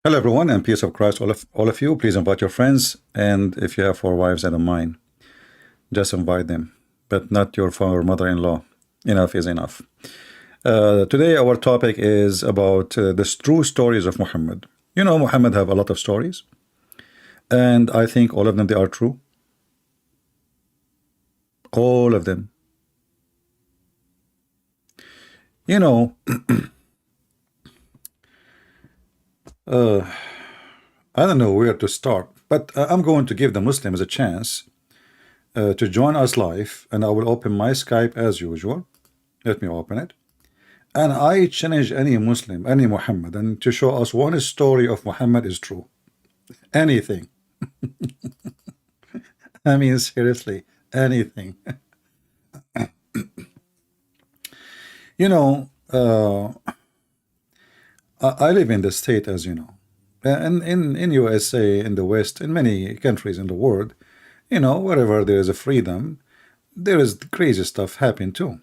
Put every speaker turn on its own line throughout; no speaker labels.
Hello, everyone, and peace of Christ, all of you. Please invite your friends, and if you have four wives, I don't mind. Just invite them, but not your father or mother-in-law. Enough is enough. Today, our topic is about the true stories of Muhammad. You know, Muhammad have a lot of stories, and I think all of them, they are true. All of them. You know, I don't know where to start, but I'm going to give the Muslims a chance to join us live, and I will open my Skype as usual. Let me open it. And I challenge any Muslim, any Muhammadan, to show us one story of Muhammad is true. Anything. I mean, seriously, anything. You know, I live in the state, as you know, and in USA, in the West, in many countries in the world, you know, wherever there is a freedom, there is crazy stuff happen too.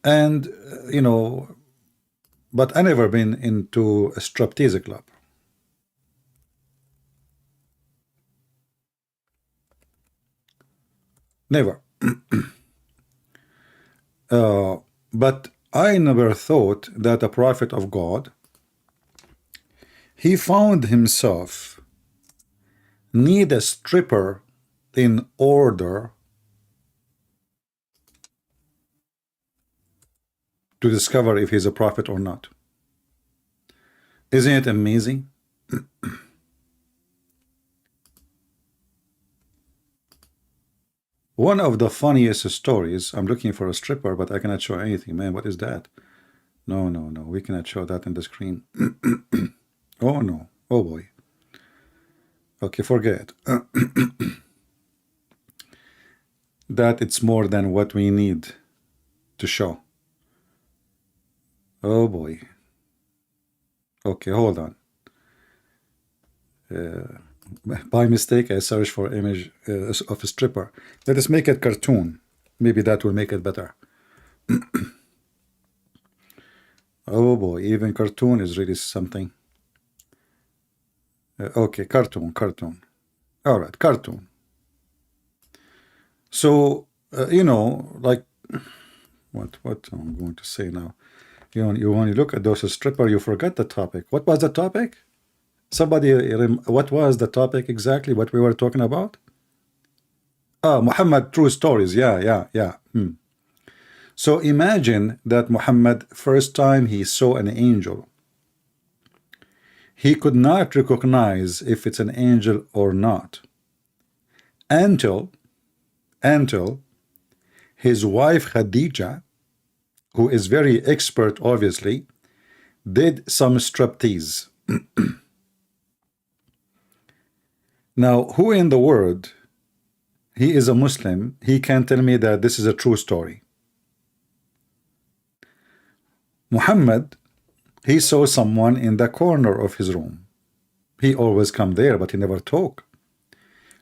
And you know, but I never been into a striptease club. Never. But I never thought that a prophet of God, he found himself need a stripper in order to discover if he's a prophet or not. Isn't it amazing? One of the funniest stories, I'm looking for a stripper, but I cannot show anything. Man, what is that? No, no, no, we cannot show that in the screen. Oh no, oh boy. Okay, forget that it's more than what we need to show. Oh boy. Okay, hold on. By mistake, I searched for image of a stripper. Let us make it cartoon. Maybe that will make it better. Oh boy, even cartoon is really something. Okay, cartoon. All right, cartoon. So, you know, like, what I'm going to say now. When you look at those stripper, you forgot the topic. What was the topic? Somebody, what was the topic exactly? What we were talking about? Muhammad true stories. Yeah. So imagine that Muhammad, first time he saw an angel, he could not recognize if it's an angel or not until his wife Khadija, who is very expert, obviously, did some striptease. Now, who in the world, he is a Muslim, he can tell me that this is a true story? Muhammad, he saw someone in the corner of his room. He always come there, but he never talk.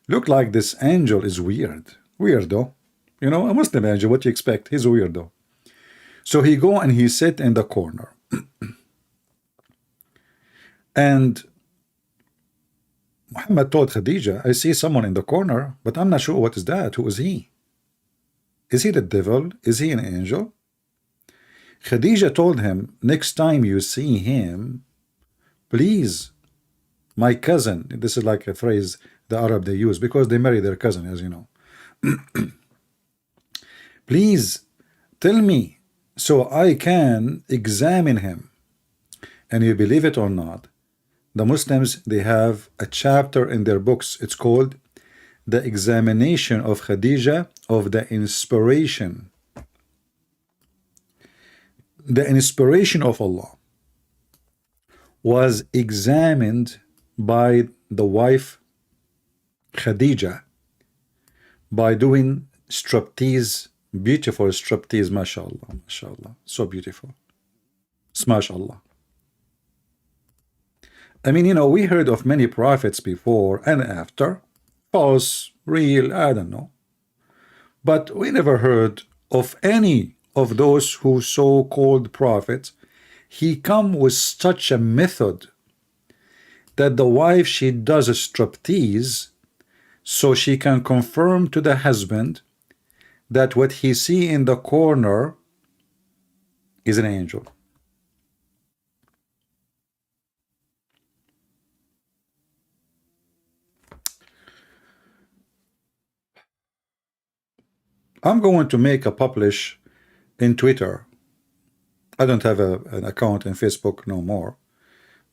Look like this angel is weirdo. You know, a Muslim angel, what you expect? He's a weirdo. So he go and he sit in the corner. And Muhammad told Khadija, I see someone in the corner, but I'm not sure what is that. Who is he? Is he the devil? Is he an angel? Khadija told him, next time you see him, please, my cousin, this is like a phrase the Arab they use because they marry their cousin, as you know. Please tell me so I can examine him. And you believe it or not, the Muslims, they have a chapter in their books. It's called The Examination of Khadija of the Inspiration. The inspiration of Allah was examined by the wife Khadija by doing striptease, beautiful striptease, mashallah, so beautiful, mashallah. I mean, you know, we heard of many prophets before and after, false, real, I don't know, but we never heard of any of those who so-called prophets. He come with such a method that the wife, she does a striptease so she can confirm to the husband that what he see in the corner is an angel. I'm going to make a publish in Twitter. I don't have an account in Facebook no more,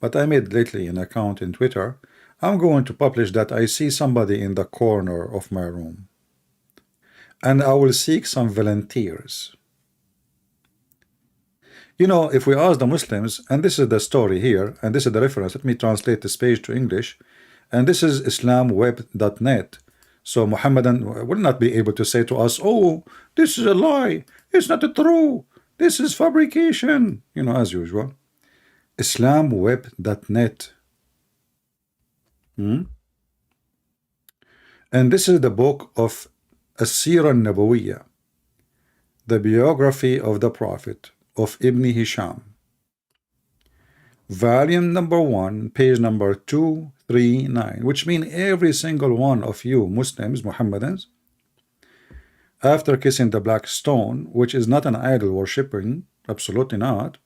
but I made lately an account in Twitter. I'm going to publish that I see somebody in the corner of my room, and I will seek some volunteers. You know, if we ask the Muslims, and this is the story here, and this is the reference, let me translate this page to English, and this is islamweb.net. So Muhammadan will not be able to say to us, oh, this is a lie, it's not true, this is fabrication, you know, as usual. Islamweb.net. And this is the book of As-Sirah Nabawiyya, the biography of the Prophet of Ibn Hisham, volume number 1, page number 239, which means every single one of you Muslims, Muhammadans, after kissing the black stone, which is not an idol worshipping, absolutely not,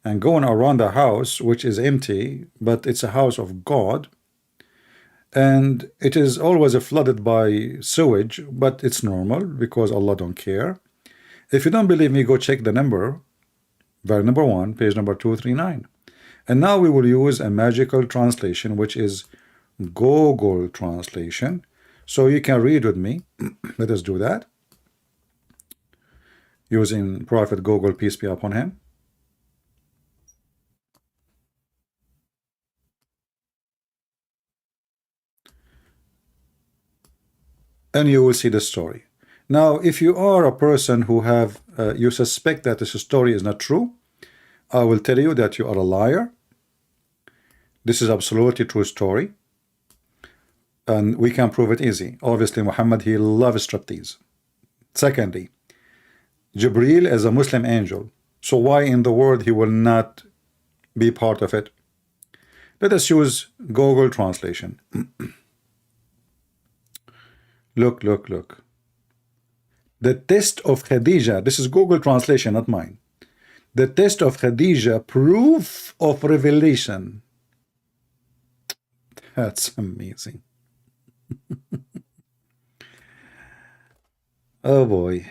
and going around the house, which is empty, but it's a house of God, and it is always flooded by sewage, but it's normal because Allah don't care. If you don't believe me, go check the number, volume number 1, page number 239. And now we will use a magical translation, which is Google translation. So you can read with me. Let us do that. Using Prophet Google, peace be upon him. And you will see the story. Now, if you are a person who have, you suspect that this story is not true, I will tell you that you are a liar. This is absolutely true story. And we can prove it easy. Obviously, Muhammad, he loves striptease. Secondly, Jibreel is a Muslim angel. So why in the world he will not be part of it? Let us use Google translation. Look, look, look. The test of Khadijah, this is Google translation, not mine. The test of Khadijah, proof of revelation. That's amazing. Oh boy.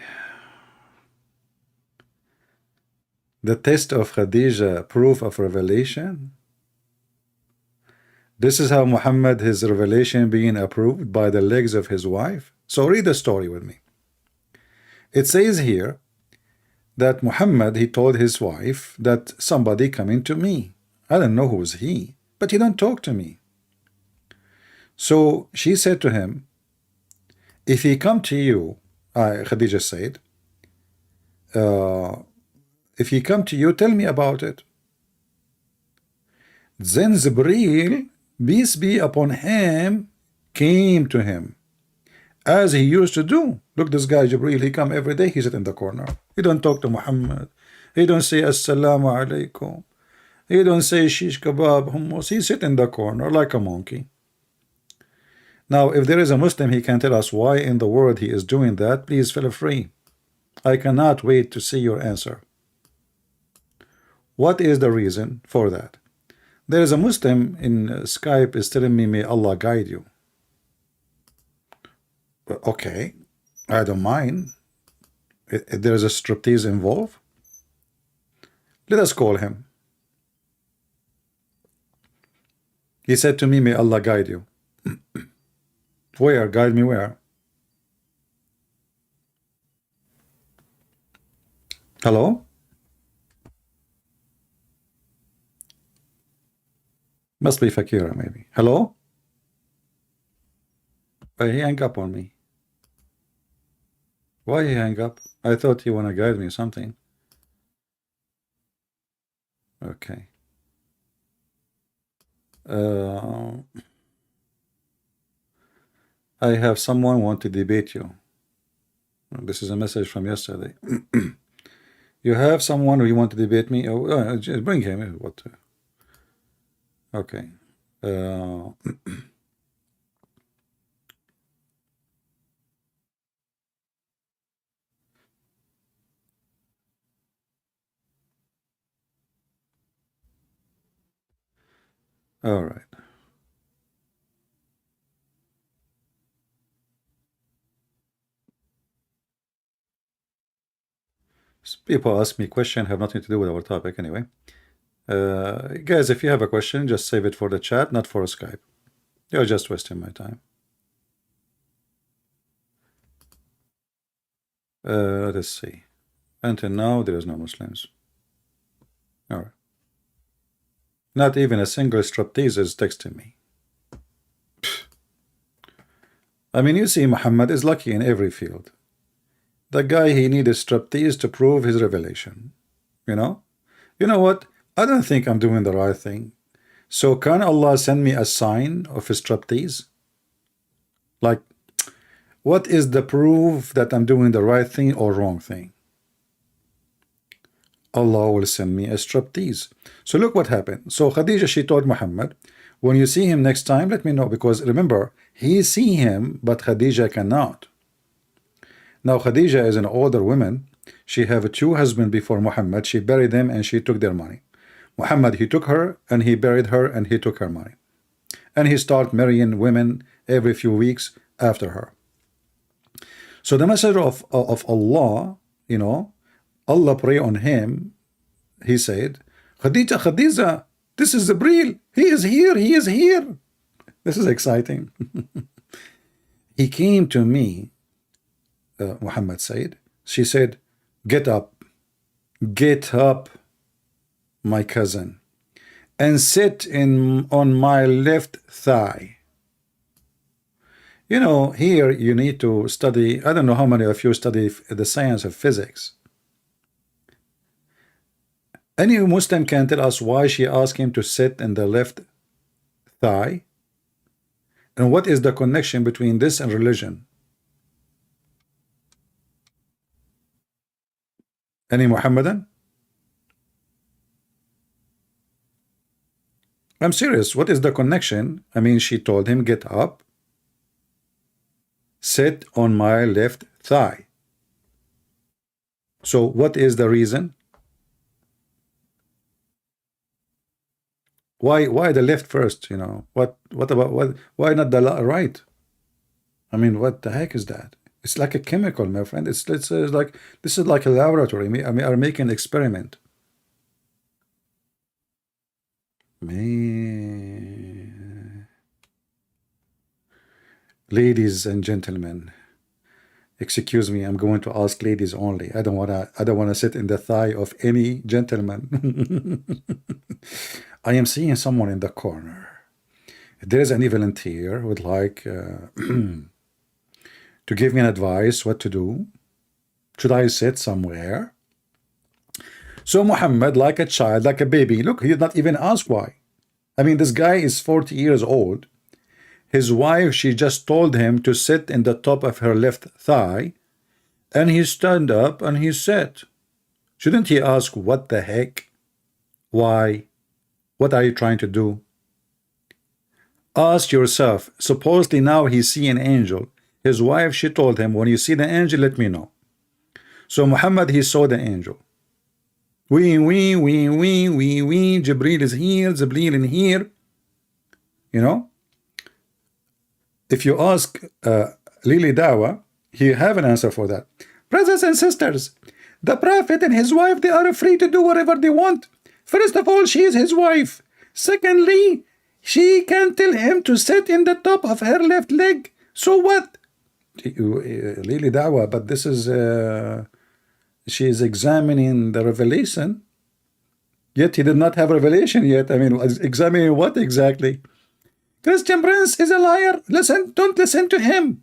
The test of Khadijah, proof of revelation. This is how Muhammad, his revelation being approved by the legs of his wife. So read the story with me. It says here that Muhammad, he told his wife that somebody coming to me. I don't know who's he, but he don't talk to me. So she said to him, if he come to you, Khadijah said, if he come to you, tell me about it. Then Jibreel, peace be upon him, came to him, as he used to do. Look, this guy Jibreel, he come every day, he sit in the corner. He don't talk to Muhammad. He don't say Assalamu alaikum. He don't say shish kebab, hummus. He sit in the corner like a monkey. Now, if there is a Muslim, he can tell us why in the world he is doing that. Please feel free. I cannot wait to see your answer. What is the reason for that? There is a Muslim in Skype is telling me, may Allah guide you. Okay, I don't mind. There is a striptease involved. Let us call him. He said to me, may Allah guide you. Where? Guide me where? Hello? Must be Fakira, maybe. Hello? But he hung up on me. Why he hang up? I thought he want to guide me something. Okay. I have someone want to debate you. This is a message from yesterday. You have someone who you want to debate me? Oh, just bring him. What? Okay. Uh, all right. People ask me question have nothing to do with our topic anyway. Guys, if you have a question, just save it for the chat, not for Skype. You're just wasting my time. Let us see. Until now, there is no Muslims. All right. Not even a single striptease is texting me. I mean, you see, Muhammad is lucky in every field. The guy, he needed striptease to prove his revelation. You know? You know what? I don't think I'm doing the right thing. So can Allah send me a sign of a striptease? Like, what is the proof that I'm doing the right thing or wrong thing? Allah will send me a striptease. So look what happened. So Khadija, she told Muhammad, when you see him next time, let me know. Because remember, he see him, but Khadija cannot. Now Khadija is an older woman. She have two husbands before Muhammad. She buried them and she took their money. Muhammad, he took her and he buried her and he took her money. And he started marrying women every few weeks after her. So the messenger of Allah, you know, Allah pray on him. He said, Khadija, Khadija, this is Jibreel. He is here. He is here. This is exciting. He came to me, Muhammad said. She said, get up, my cousin, and sit on my left thigh. You know, here you need to study. I don't know how many of you study the science of physics. Any Muslim can tell us why she asked him to sit in the left thigh? And what is the connection between this and religion? Any Muhammadan? I'm serious. What is the connection? I mean, she told him, get up, sit on my left thigh. So what is the reason? Why the left first? You know, what about what? Why not the right? I mean, what the heck is that? It's like a chemical, my friend. It's like, this is like a laboratory. I mean, are making an experiment. Man. Ladies and gentlemen, excuse me, I'm going to ask ladies only. I don't wanna sit in the thigh of any gentleman. I am seeing someone in the corner. There is any volunteer who would like to give me an advice what to do. Should I sit somewhere? So Muhammad, like a child, like a baby, look, he did not even ask why. I mean, this guy is 40 years old. His wife, she just told him to sit in the top of her left thigh, and he stood up and he sat. Shouldn't he ask what the heck? Why? What are you trying to do? Ask yourself. Supposedly now he see an angel. His wife, she told him, when you see the angel, let me know. So Muhammad, he saw the angel. Wee, Jibreel is here, Jibreel in here. You know? If you ask Lily Dawa, he have an answer for that. Brothers and sisters, the Prophet and his wife, they are free to do whatever they want. First of all, she is his wife. Secondly, she can tell him to sit in the top of her left leg. So what? Lily Dawa, but this is, she is examining the revelation. Yet he did not have revelation yet. I mean, examining what exactly? Christian Prince is a liar. Listen, don't listen to him.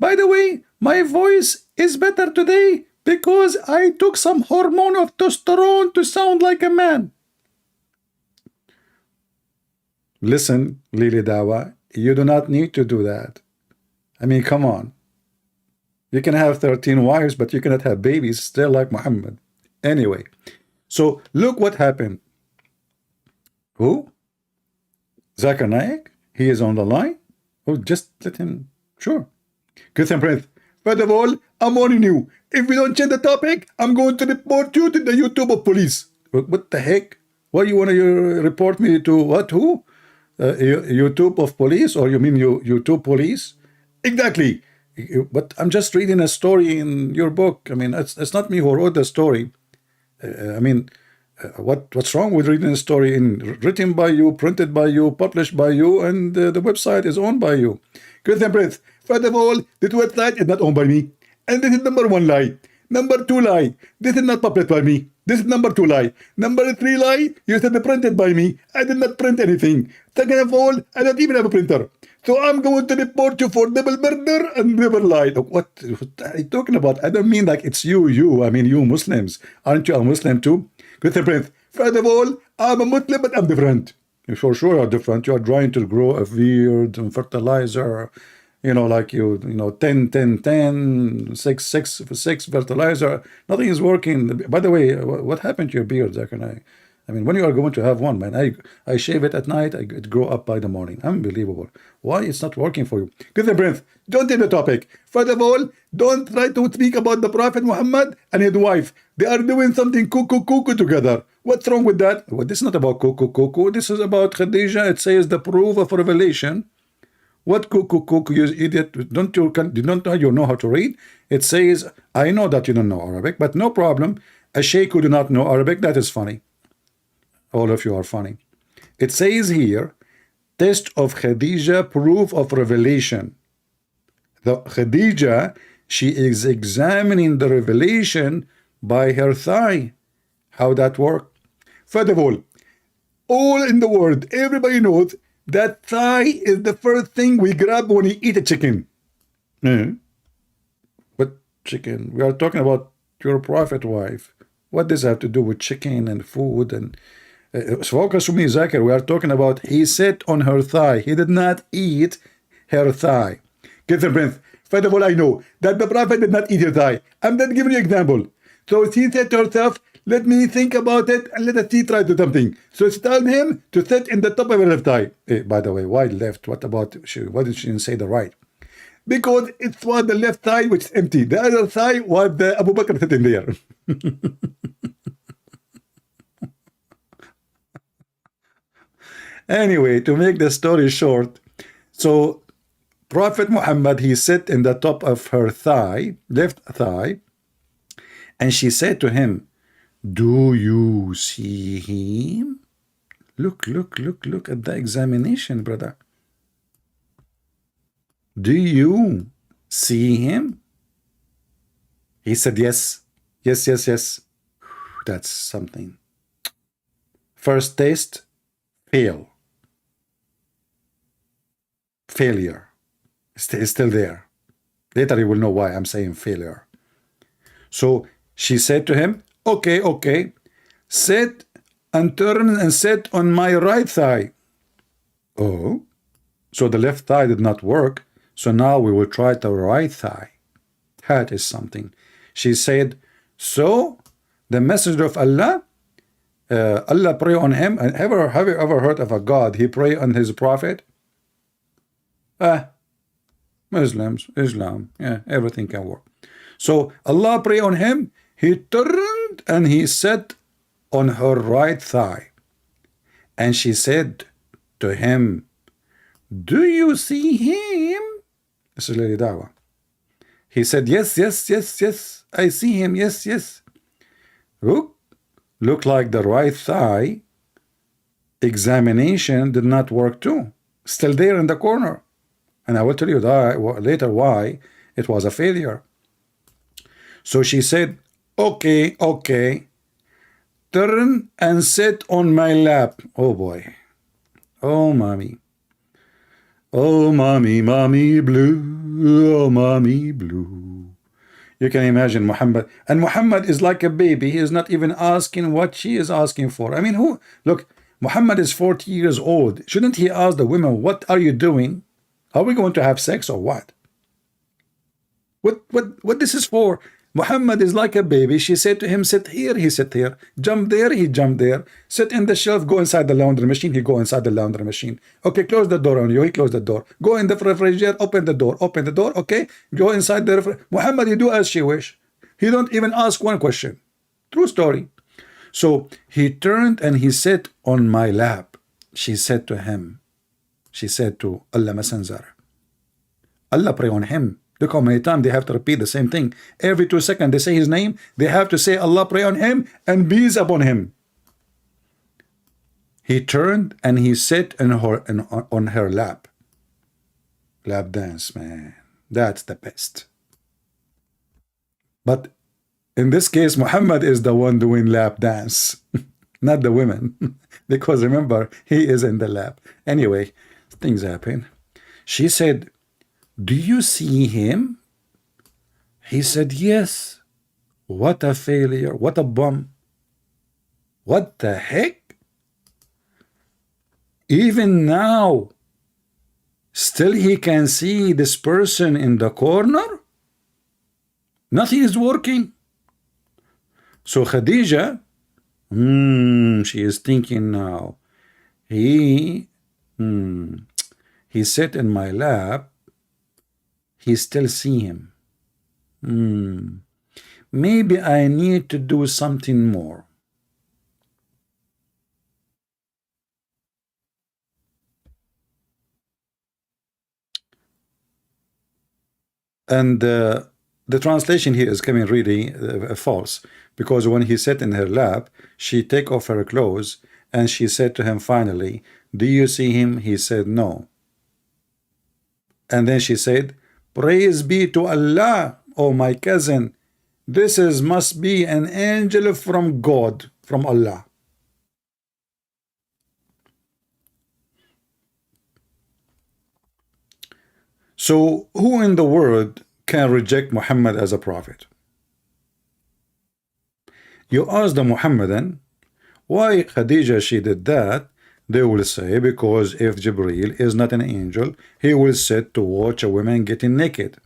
By the way, my voice is better today because I took some hormone of testosterone to sound like a man. Listen, Lily Dawa, you do not need to do that. I mean, come on. You can have 13 wives, but you cannot have babies still like Muhammad. Anyway, so look what happened. Who? Zakir Naik, he is on the line. Oh, just let him. Sure. Christian Prince. First of all, I'm warning you. If we don't change the topic, I'm going to report you to the YouTube of police. What the heck? Why you want to report me to what? Who? YouTube of police? Or you mean YouTube police? Exactly. But I'm just reading a story in your book. I mean, it's not me who wrote the story. What's wrong with reading a story written by you, printed by you, published by you, and the website is owned by you? Christian Prince, first of all, this website is not owned by me. And this is number one lie. Number two lie, this is not published by me. This is number two lie. Number three lie, you said it printed by me. I did not print anything. Second of all, I don't even have a printer. So I'm going to report you for double murder and double lie. Look, what are you talking about? I don't mean like it's you. I mean you Muslims. Aren't you a Muslim too? Christian Prince, first of all, I'm a Muslim, but I'm different. You for sure are different. You are trying to grow a weird fertilizer, like 10, 10, 10, 6, 6, 6 fertilizer. Nothing is working. By the way, what happened to your beard, Zakir? I mean, when you are going to have one, man, I shave it at night, it grow up by the morning. Unbelievable. Why it's not working for you? Christian Prince, don't take the topic. First of all, don't try to speak about the Prophet Muhammad and his wife. They are doing something cuckoo together. What's wrong with that? Well, this is not about cuckoo. This is about Khadija. It says the proof of revelation. What cuckoo, you idiot? Don't you know how to read? It says, I know that you don't know Arabic, but no problem. A sheikh who do not know Arabic, that is funny. All of you are funny. It says here, test of Khadija, proof of revelation. The Khadija, she is examining the revelation by her thigh. How that work? First of all in the world, everybody knows that thigh is the first thing we grab when we eat a chicken. What chicken? We are talking about your prophet wife. What does that have to do with chicken and food and focus on me, Zakir. We are talking about he sat on her thigh. He did not eat her thigh. Christian Prince, first of all, I know that the Prophet did not eat her thigh. I'm not giving you an example. So she said to herself, let me think about it and let us see try to do something. So she told him to sit in the top of her left thigh. By the way, why left? What about why did she say the right? Because it was the left thigh which is empty. The other thigh was the Abu Bakr sitting there. Anyway, to make the story short, so Prophet Muhammad, he sat in the top of her thigh, left thigh, and she said to him, do you see him? Look at the examination, brother. Do you see him? He said, yes. That's something. First test, failure. It's still there. Later you will know why I'm saying failure. So she said to him, okay, sit and turn and sit on my right thigh. Oh, so the left thigh did not work. So now we will try the right thigh. That is something. She said, so the messenger of Allah, Allah pray on him. And have you ever heard of a God? He pray on his prophet? Muslims, Islam, yeah, everything can work. So Allah pray on him. He turned and he sat on her right thigh. And she said to him, do you see him? This is Lady Dawa. He said, yes, I see him, yes. Look like the right thigh examination did not work too. Still there in the corner. And I will tell you later why it was a failure. So she said, okay, turn and sit on my lap. Oh boy. Oh mommy. Oh mommy blue. Oh mommy blue. You can imagine Muhammad. And Muhammad is like a baby. He is not even asking what she is asking for. I mean, look, Muhammad is 40 years old. Shouldn't he ask the women, what are you doing? Are we going to have sex or what? What this is for? Muhammad is like a baby. She said to him, sit here, he sit here. Jump there, he jumped there. Sit in the shelf, go inside the laundry machine, he go inside the laundry machine. Okay, close the door on you, he closed the door. Go in the refrigerator, open the door, okay? Go inside the refrigerator. Muhammad, you do as she wish. He don't even ask one question. True story. So he turned and he sat on my lap. She said to him, she said to Allah Messenger, Allah pray on him. Look how many times they have to repeat the same thing. Every 2 seconds they say his name. They have to say Allah pray on him and peace upon him. He turned and he sat on her lap. Lap dance, man. That's the best. But in this case, Muhammad is the one doing lap dance, not the women. Because remember, he is in the lap. Anyway, things happen. She said, do you see him? He said, yes. What a failure. What a bum. What the heck? Even now, still he can see this person in the corner? Nothing is working. So Khadija, she is thinking now. He sat in my lap. He still see him. Maybe I need to do something more. And the translation here is coming really false, because when he sat in her lap, she take off her clothes and she said to him finally, do you see him? He said no. And then she said, praise be to Allah, oh my cousin, this must be an angel from God, from Allah. So who in the world can reject Muhammad as a prophet? You ask the Muhammadan, why Khadija she did that? They will say, because if Jibreel is not an angel, he will sit to watch a woman getting naked,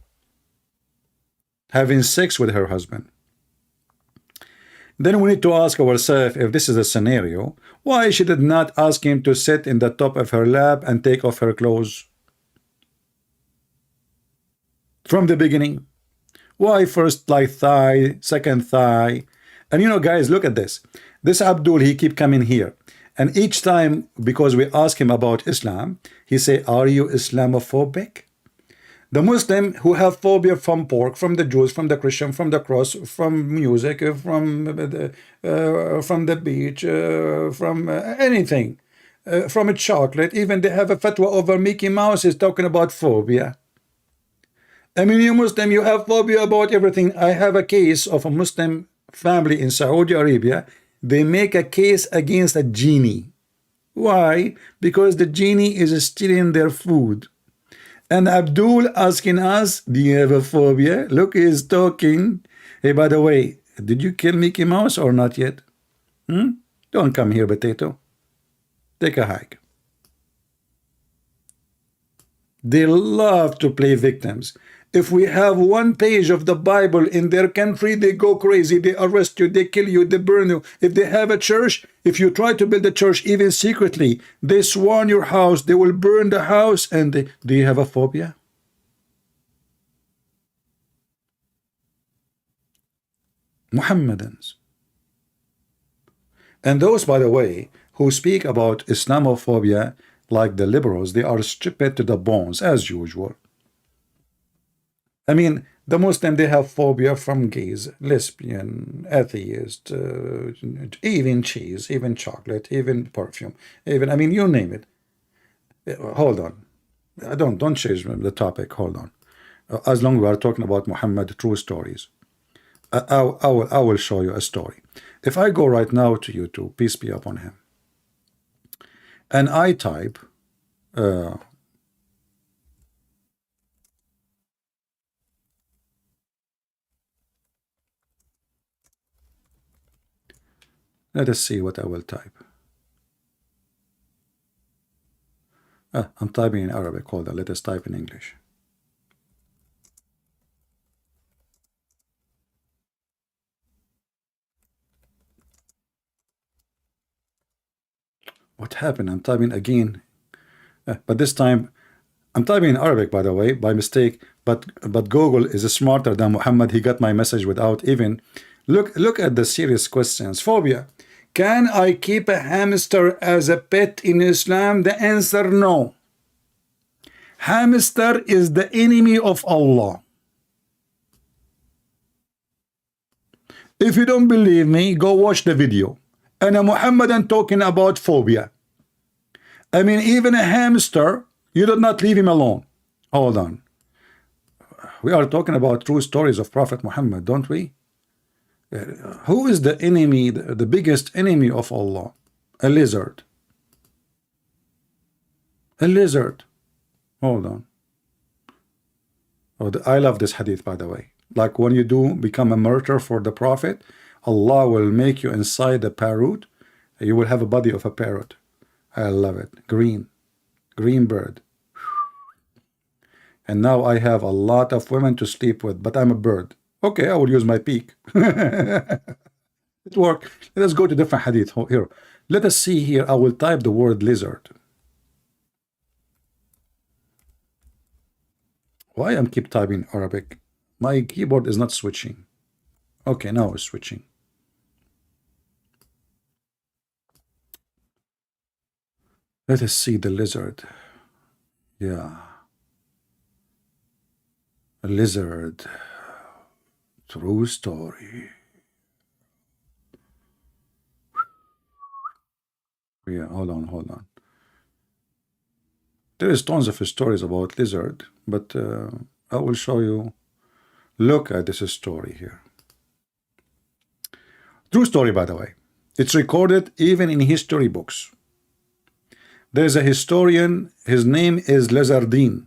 having sex with her husband. Then we need to ask ourselves, if this is a scenario, why she did not ask him to sit in the top of her lap and take off her clothes from the beginning? Why first like thigh, second thigh? And you know, guys, look at this. This Abdul, he keep coming here. And each time, because we ask him about Islam, he say, are you Islamophobic? The Muslim who have phobia from pork, from the Jews, from the Christian, from the cross, from music, from the beach, from anything, from a chocolate, even they have a fatwa over Mickey Mouse is talking about phobia. I mean, you Muslim, you have phobia about everything. I have a case of a Muslim family in Saudi Arabia. They make a case against a genie. Why? Because the genie is stealing their food. And Abdul asking us, do you have a phobia? Look, he's talking. Hey, by the way, did you kill Mickey Mouse or not yet? Don't come here, potato. Take a hike. They love to play victims. If we have one page of the Bible in their country, they go crazy. They arrest you, they kill you, they burn you. If they have a church, if you try to build a church even secretly, they swarm your house, they will burn the house. And do you have a phobia? Muhammadans. And those, by the way, who speak about Islamophobia like the liberals, they are stupid to the bones as usual. I mean, the Muslim, they have phobia from gays, lesbian, atheist, even cheese, even chocolate, even perfume, even, I mean, you name it. Hold on. Don't change the topic. Hold on. As long as we are talking about Muhammad, true stories, I will show you a story. If I go right now to YouTube, peace be upon him, and I type, let us see what I will type. I'm typing in Arabic. Hold on. Let us type in English. What happened? I'm typing again, but this time I'm typing in Arabic, by the way, by mistake. But Google is smarter than Muhammad. He got my message without even look at the serious questions. Phobia. Can I keep a hamster as a pet in Islam? The answer no. Hamster is the enemy of Allah. If you don't believe me, go watch the video. And a Muhammadan talking about phobia. I mean, even a hamster, you did not leave him alone. Hold on. We are talking about true stories of Prophet Muhammad, don't we? Who is the enemy, the biggest enemy of Allah? A lizard. A lizard. Hold on. Oh, I love this hadith, by the way. Like when you do become a martyr for the Prophet, Allah will make you inside a parrot. You will have a body of a parrot. I love it. Green bird. And now I have a lot of women to sleep with, but I'm a bird. Okay, I will use my beak. It worked. Let us go to different hadith here. Let us see here. I will type the word lizard. Why I'm keep typing Arabic? My keyboard is not switching. Okay, now it's switching. Let us see the lizard. Yeah. A lizard. True story. Yeah, hold on. There is tons of stories about lizard, but I will show you. Look at this story here. True story, by the way. It's recorded even in history books. There's a historian, his name is Lizardine.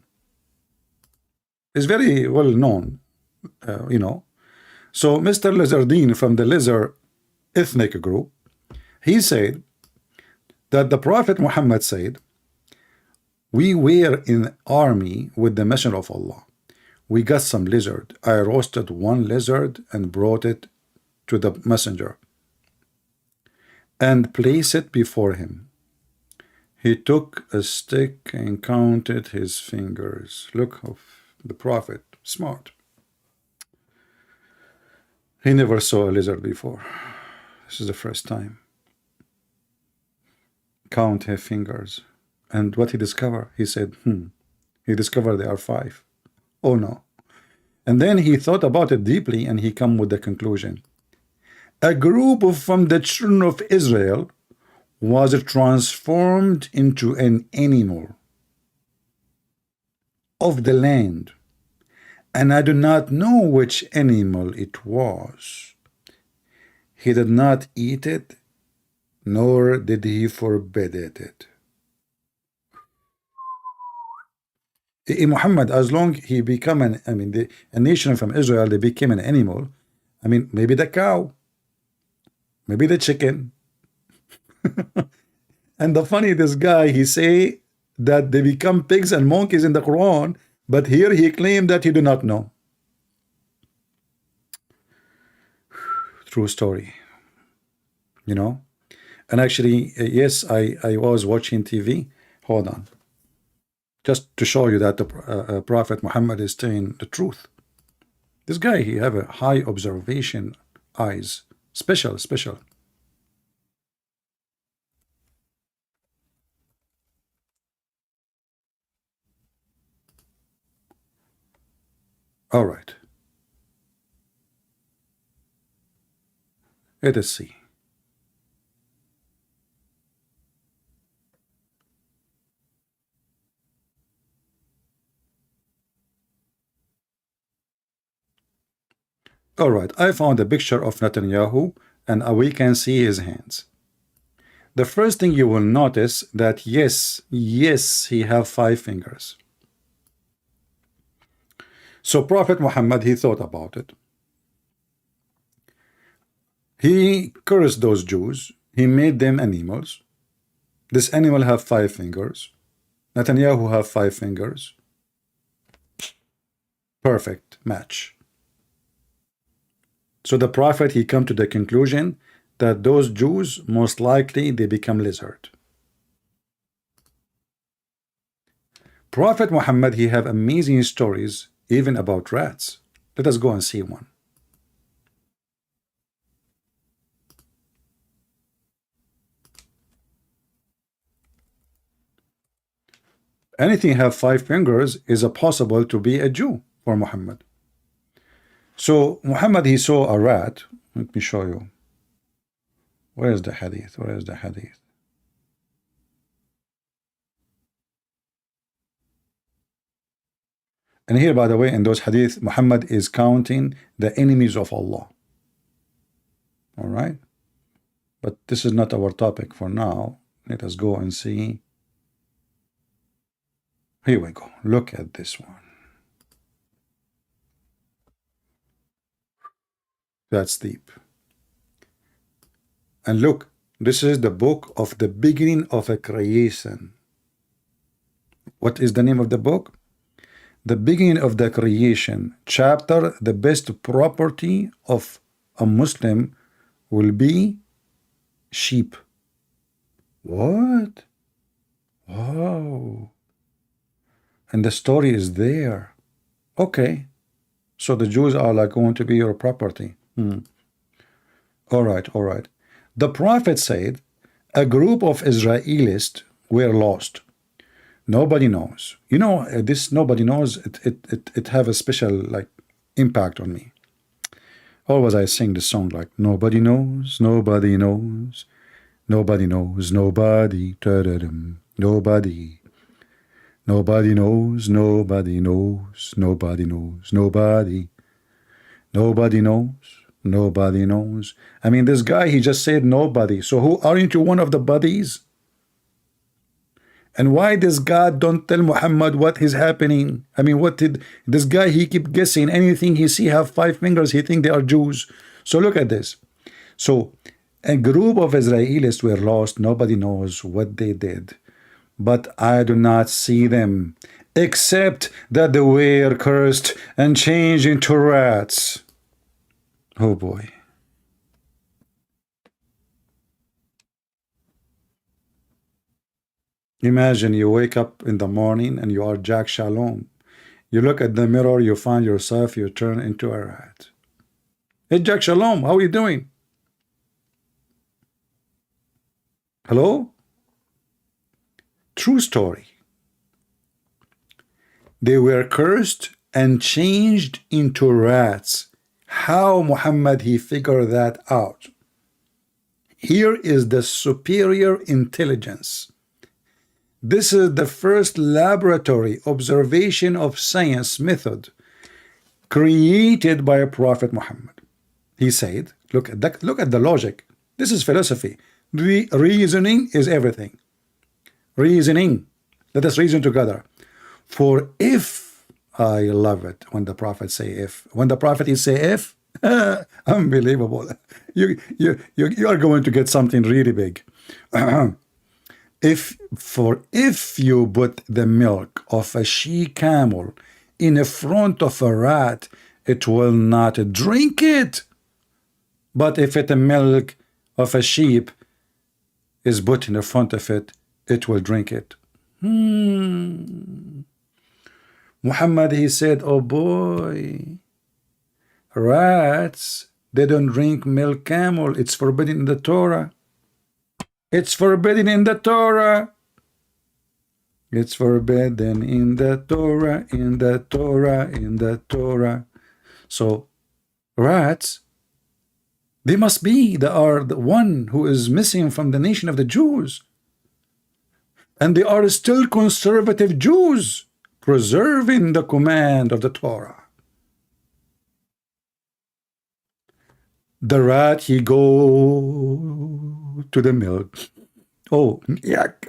He's very well known, you know. So Mr. Lizardine from the lizard ethnic group, he said that the Prophet Muhammad said, we were in army with the Messenger of Allah. We got some lizard. I roasted one lizard and brought it to the messenger and placed it before him. He took a stick and counted his fingers. Look of the Prophet, smart. He never saw a lizard before. This is the first time. Count his fingers. And what he discovered, he said, he discovered there are 5. Oh no. And then he thought about it deeply and he come with the conclusion. A group from the children of Israel was transformed into an animal of the land, and I do not know which animal it was. He did not eat it, nor did he forbid it. Muhammad, as long he become a nation from Israel, they became an animal. I mean, maybe the cow, maybe the chicken. And the funny, this guy, he say that they become pigs and monkeys in the Quran, but here he claimed that he do not know. True story, you know. And actually, yes, I was watching TV. Hold on. Just to show you that the Prophet Muhammad is saying the truth. This guy, he have a high observation eyes. Special. All right. Let us see. All right, I found a picture of Netanyahu and we can see his hands. The first thing you will notice that yes, he have 5 fingers. So Prophet Muhammad, he thought about it. He cursed those Jews. He made them animals. This animal have 5 fingers. Netanyahu have 5 fingers. Perfect match. So the Prophet, he come to the conclusion that those Jews, most likely they become lizard. Prophet Muhammad, he have amazing stories even about rats. Let us go and see one. Anything have 5 fingers is a possible to be a Jew for Muhammad. So Muhammad, he saw a rat. Let me show you. Where is the hadith? Where is the hadith? And here, by the way, in those hadith, Muhammad is counting the enemies of Allah. All right? But this is not our topic for now. Let us go and see. Here we go. Look at this one. That's deep. And look, this is the book of the beginning of a creation. What is the name of the book? The beginning of the creation. Chapter, the best property of a Muslim will be sheep. What? Wow. And the story is there. Okay. So the Jews are like going to be your property. All right, all right. The Prophet said, a group of Israelis were lost. Nobody knows. You know, this nobody knows, it have a special like impact on me. Always I sing the song like, nobody knows, nobody knows, nobody knows, nobody, nobody. Nobody knows, nobody knows, nobody knows, nobody. Nobody knows, nobody knows. I mean, this guy, he just said nobody. So who aren't you one of the buddies? And why does God don't tell Muhammad what is happening? I mean, what did this guy, he keep guessing anything he see have 5 fingers, he think they are Jews. So look at this. So a group of Israelis were lost. Nobody knows what they did. But I do not see them, except that they were cursed and changed into rats. Oh boy. Imagine you wake up in the morning and you are Jack Shalom. You look at the mirror, you find yourself, you turn into a rat. Hey Jack Shalom, how are you doing? Hello? True story. They were cursed and changed into rats. How Muhammad he figured that out? Here is the superior intelligence. This is the first laboratory observation of science method created by a Prophet Muhammad. He said, look at the logic. This is philosophy. The reasoning is everything. Reasoning. Let us reason together. For if, I love it when the Prophet say if. When the Prophet is say if, unbelievable. You are going to get something really big. If you put the milk of a she-camel in front of a rat, it will not drink it. But if the milk of a sheep is put in front of it, it will drink it. Muhammad, he said, oh boy, rats, they don't drink milk camel. It's forbidden in the Torah. It's forbidden in the Torah. It's forbidden in the Torah, in the Torah, in the Torah. So rats, they must be, they are the one who is missing from the nation of the Jews. And they are still conservative Jews, preserving the command of the Torah. The rat, he go to the milk. Oh, yuck.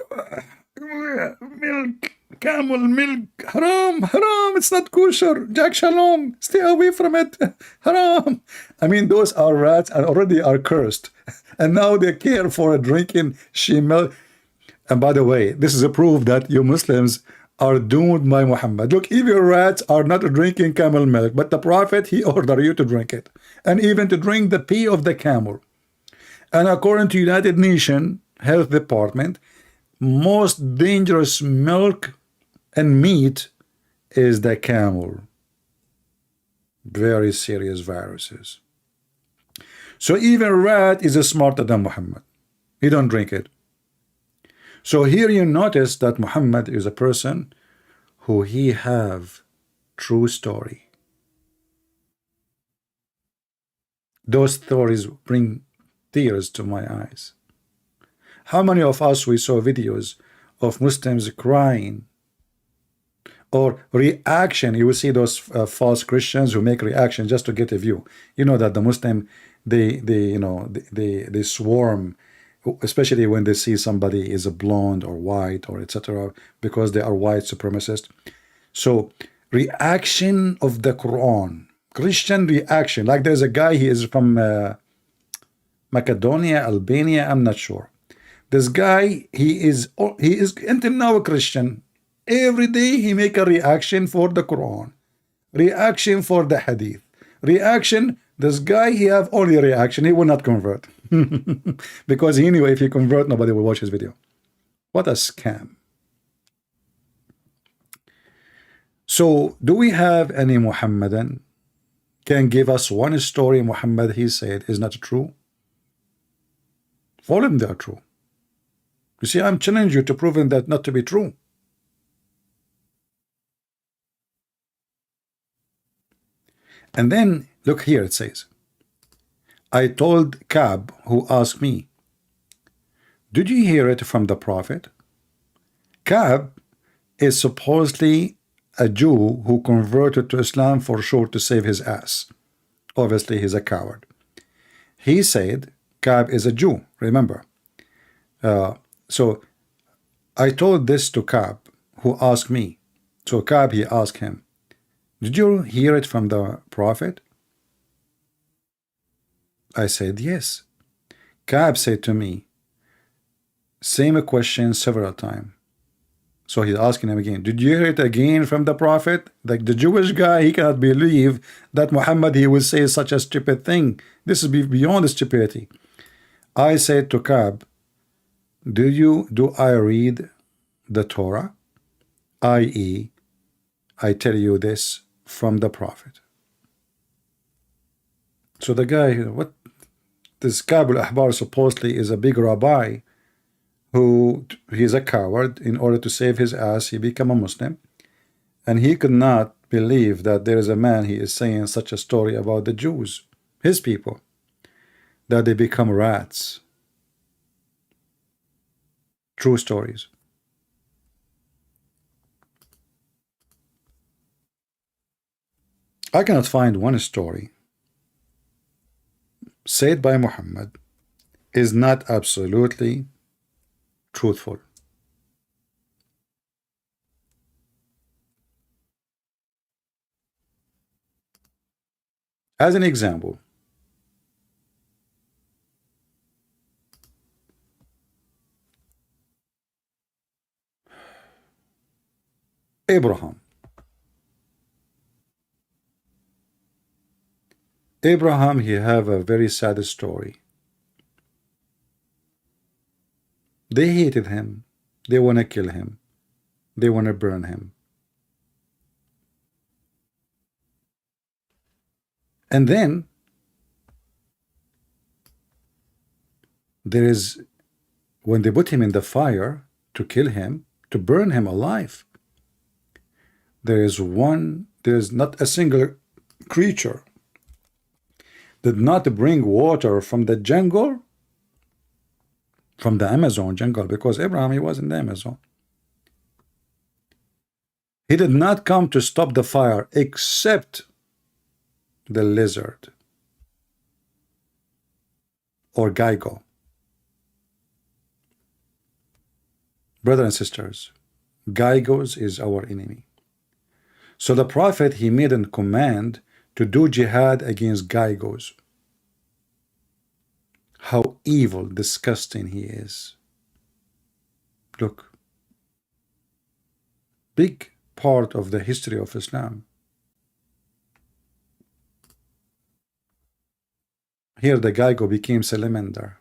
Milk, camel milk, haram, haram, it's not kosher. Jack Shalom, stay away from it. Haram. I mean, those are rats and already are cursed. And now they care for drinking she milk. And by the way, this is a proof that you Muslims are doomed by Muhammad. Look, even rats are not drinking camel milk, but the Prophet, he ordered you to drink it. And even to drink the pee of the camel. And according to United Nations Health Department, most dangerous milk And meat is the camel. Very serious viruses. So even rat is smarter than Muhammad. He don't drink it. So here you notice that Muhammad is a person who he have true story. Those stories bring tears to my eyes. How many of us we saw videos of Muslims crying or reaction? You will see those false Christians who make reaction just to get a view. You know that the Muslim they swarm, especially when they see somebody is a blonde or white or etc. because they are white supremacists. So reaction of the Quran, Christian reaction. Like there's a guy, he is from Macedonia, Albania, I'm not sure. This guy, he is until now a Christian. Every day he make a reaction for the Quran, reaction for the Hadith, reaction. This guy, he have only reaction. He will not convert because he knew if he convert, nobody will watch his video. What a scam. So do we have any Muhammadan can give us one story Muhammad he said is not true? All of them they are true. You see, I'm challenging you to prove that not to be true. And then look here, it says, I told Ka'b, who asked me, did you hear it from the Prophet? Ka'b is supposedly a Jew who converted to Islam for sure to save his ass. Obviously, he's a coward. He said Ka'b is a Jew, remember. So I told this to Ka'b, who asked me. So Ka'b, he asked him, did you hear it from the Prophet? I said, yes. Ka'b said to me, same question several times. So he's asking him again, did you hear it again from the Prophet? Like the Jewish guy, he cannot believe that Muhammad, he will say such a stupid thing. This is beyond stupidity. I said to Ka'b, do I read the Torah? i.e., I tell you this from the Prophet. So the guy, what this Ka'b al-Ahbar supposedly is a big rabbi who he's a coward. In order to save his ass, he became a Muslim, and he could not believe that there is a man he is saying such a story about the Jews, his people, that they become rats. True stories. I cannot find one story said by Muhammad is not absolutely truthful. As an example, Abraham. Abraham, he have a very sad story. They hated him. They want to kill him. They want to burn him. And then there is, when they put him in the fire to kill him, to burn him alive, there is not a single creature did not bring water from the jungle, from the Amazon jungle, because Abraham, he was in the Amazon. He did not come to stop the fire except the lizard or Geigo. Brothers and sisters, Geigos is our enemy. So the Prophet, he made a command to do jihad against Geigos. How evil, disgusting he is. Look, big part of the history of Islam. Here the Geigo became salamander.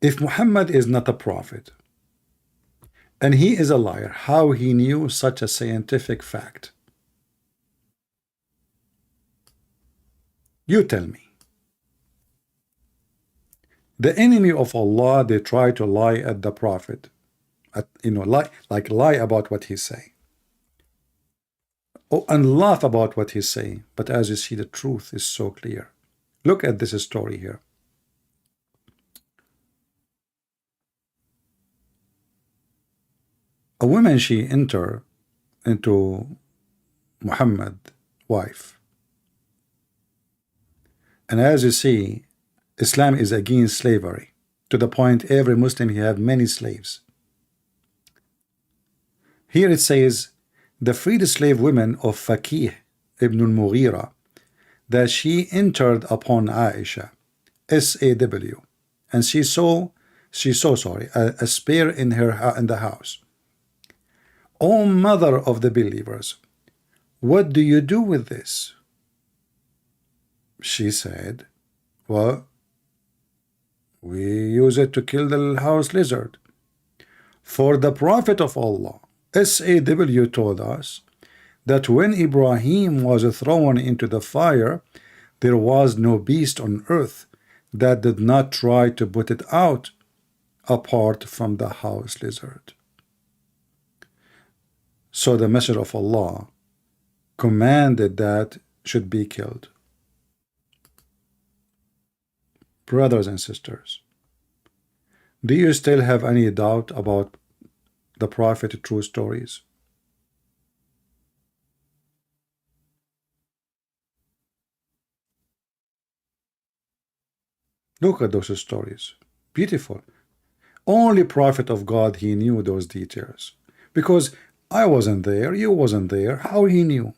If Muhammad is not a prophet and he is a liar, how he knew such a scientific fact? You tell me. The enemy of Allah, they try to lie at the prophet, lie about what he's saying. Oh, and laugh about what he's saying. But as you see, the truth is so clear. Look at this story here. A woman, she entered into Muhammad's wife. And as you see, Islam is against slavery, to the point every Muslim, he have many slaves. Here it says, the freed slave women of Faqih ibn al-Mughira, that she entered upon Aisha, SAW, and she saw a spear in the house. O mother of the believers, what do you do with this? She said, well, we use it to kill the house lizard. For the Prophet of Allah, SAW, told us that when Ibrahim was thrown into the fire, there was no beast on earth that did not try to put it out apart from the house lizard. So the Messenger of Allah commanded that should be killed. Brothers and sisters, do you still have any doubt about the Prophet's true stories? Look at those stories. Beautiful. Only Prophet of God, he knew those details. Because I wasn't there, you wasn't there. How he knew?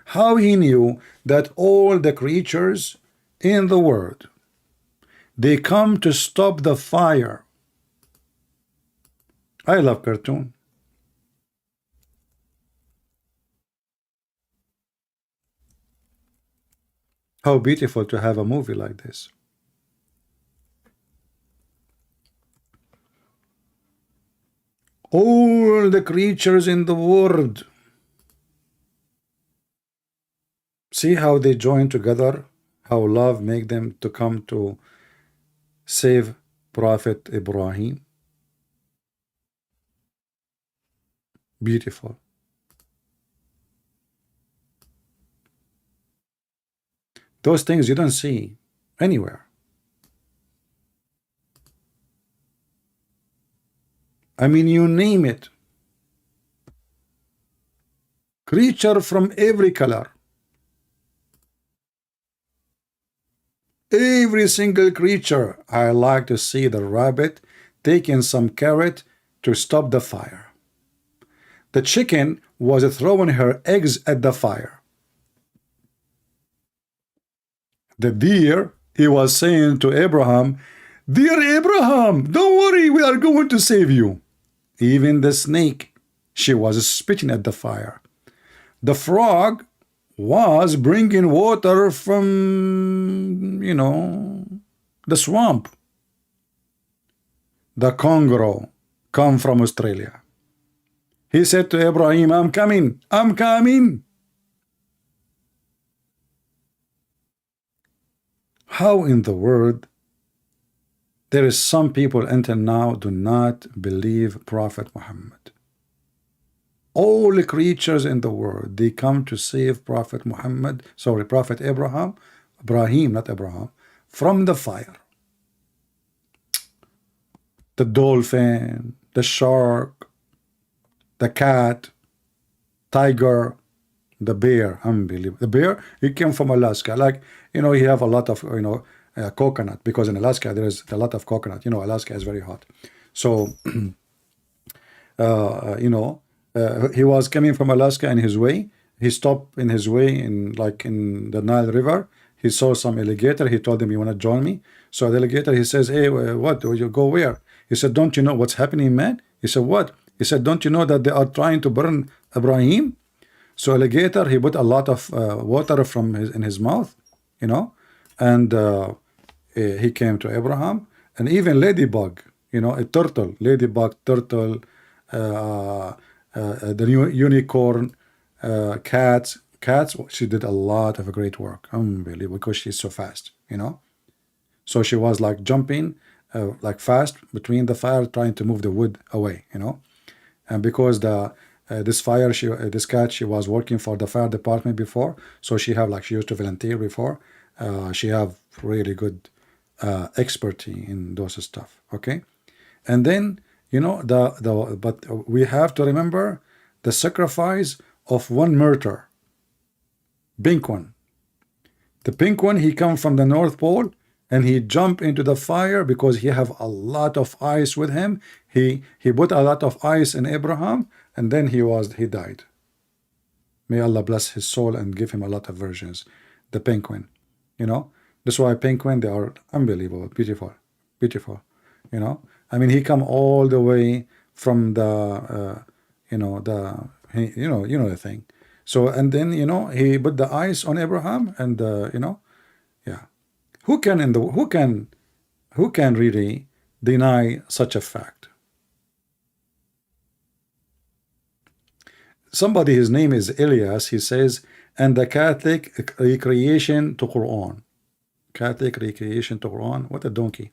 How he knew that all the creatures in the world, they come to stop the fire. I love cartoon. How beautiful to have a movie like this. All the creatures in the world, see how they join together, how love make them to come to save Prophet Ibrahim. Beautiful. Those things you don't see anywhere. I mean, you name it. Creature from every color. Every single creature. I like to see the rabbit taking some carrot to stop the fire. The chicken was throwing her eggs at the fire. The deer, he was saying to Abraham, "Dear Abraham, don't worry, we are going to save you." Even the snake, she was spitting at the fire. The frog was bringing water from, the swamp. The kangaroo come from Australia. He said to Abraham, I'm coming, I'm coming. How in the world there is some people until now do not believe Prophet Muhammad? All the creatures in the world, they come to save Prophet Muhammad, Prophet Ibrahim, not Abraham, from the fire. The dolphin, the shark, the cat, tiger, the bear, unbelievable. The bear, he came from Alaska. Like, you have a lot of, coconut, because in Alaska there is a lot of coconut. Alaska is very hot. So, he was coming from Alaska in his way. He stopped in his way in the Nile River. He saw some alligator. He told him, "You want to join me?" So the alligator, he says, "Hey, what? Do you go where?" He said, "Don't you know what's happening, man?" He said, "What?" He said, "Don't you know that they are trying to burn Ibrahim?" So alligator, he put a lot of water in his mouth, and he came to Abraham, And even ladybug, you know, a turtle, ladybug, turtle, the new unicorn, cats. She did a lot of great work. Unbelievable, because she's so fast, you know. So she was like jumping, like fast between the fire, trying to move the wood away, you know. And because this cat, she was working for the fire department before, so she used to volunteer before. She have really good expertise in those stuff. Okay, and then you know but we have to remember the sacrifice of one murder. Pink one. The pink one, he come from the North Pole and he jumped into the fire because he have a lot of ice with him. He put a lot of ice in Abraham, and then he died. May Allah bless his soul and give him a lot of virgins. The penguin, you know. That's why penguin, they are unbelievable, beautiful, beautiful. You know, I mean, he come all the way from the you know the thing. So, and then, you know, he put the ice on Abraham, and you know, yeah. Who can really deny such a fact? Somebody, his name is Elias, he says, and the Catholic recreation to Quran. Catholic recreation to Quran. What a donkey.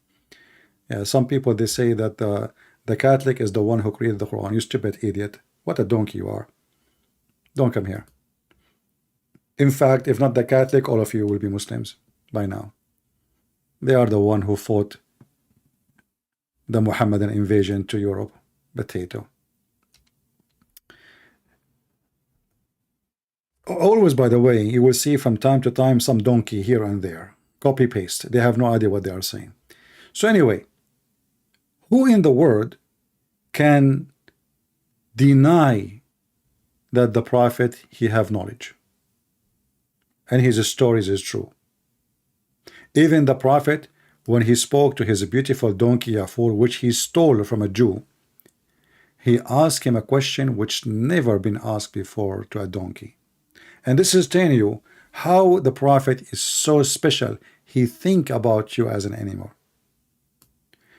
Yeah, some people, they say that the Catholic is the one who created the Quran. You stupid idiot. What a donkey you are. Don't come here. In fact, if not the Catholic, all of you will be Muslims by now. They are the one who fought the Muhammadan invasion to Europe. Potato. Always, by the way, you will see from time to time some donkey here and there. Copy paste. They have no idea what they are saying. So anyway, who in the world can deny that the prophet, he have knowledge and his stories is true? Even the prophet, when he spoke to his beautiful donkey Yafur, which he stole from a Jew, he asked him a question which never been asked before to a donkey. And this is telling you how the prophet is so special. He think about you as an animal.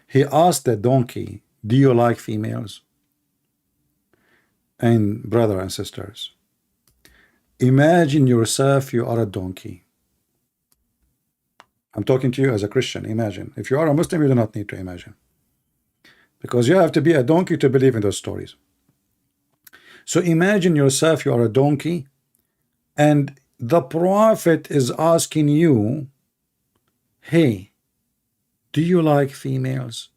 He asked the donkey, do you like females? And brothers and sisters, imagine yourself, you are a donkey. I'm talking to you as a Christian. Imagine. If you are a Muslim, you do not need to imagine, because you have to be a donkey to believe in those stories. So imagine yourself, you are a donkey, and the prophet is asking you, hey, do you like females?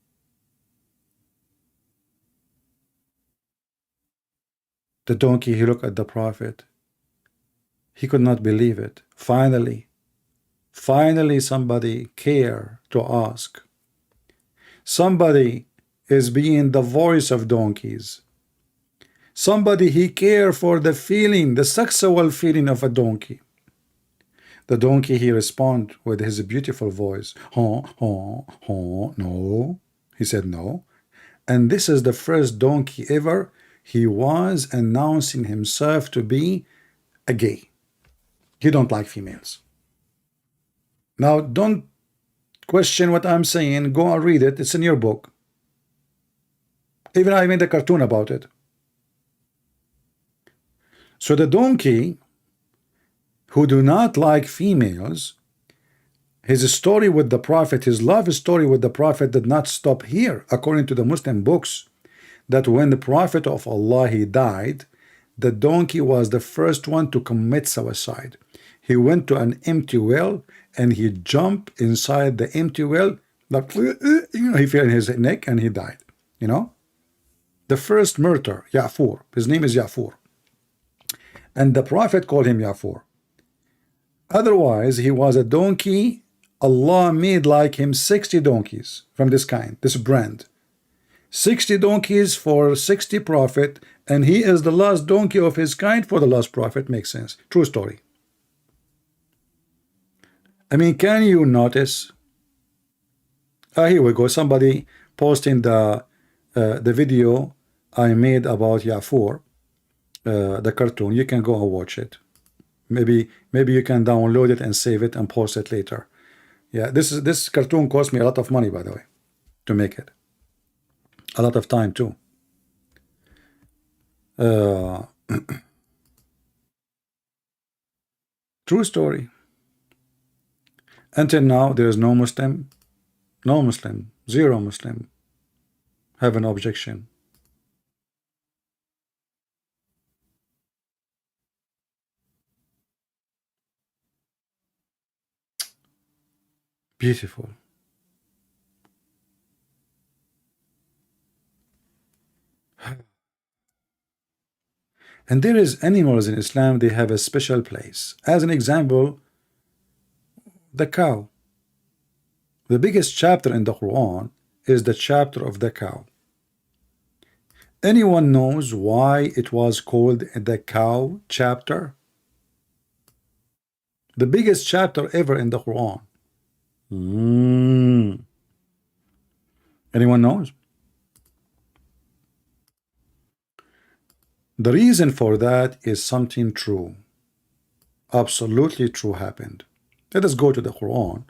The donkey, he looked at the prophet. He could not believe it. Finally, somebody care to ask. Somebody is being the voice of donkeys. Somebody, he care for the feeling, the sexual feeling of a donkey. The donkey, he respond with his beautiful voice. No. He said no. And this is the first donkey ever. He was announcing himself to be a gay. He don't like females. Now, don't question what I'm saying. Go and read it. It's in your book. Even I made a cartoon about it. So the donkey, who do not like females, his story with the prophet, his love story with the prophet did not stop here. According to the Muslim books, that when the prophet of Allah, he died, the donkey was the first one to commit suicide. He went to an empty well and he jumped inside the empty well, like, he fell in his neck and he died. You know, the first murder, Ya'fur. His name is Ya'fur, and the prophet called him Ya'fur. Otherwise, he was a donkey. Allah made like him 60 donkeys from this kind, this brand. 60 donkeys for 60 prophet, and he is the last donkey of his kind for the last prophet. Makes sense. True story. I mean, can you notice? Here we go. Somebody posting the video I made about Ya'fur, the cartoon. You can go and watch it. Maybe you can download it and save it and post it later. Yeah, this cartoon cost me a lot of money, by the way. to make it. A lot of time too. True story. Until now, there is no Muslim, zero Muslim have an objection. Beautiful. And there is animals in Islam, they have a special place. As an example, the cow. The biggest chapter in the Quran is the chapter of the cow. Anyone knows why it was called the cow chapter? The biggest chapter ever in the Quran. Anyone knows? The reason for that is something true. Absolutely true happened. Let us go to the Quran.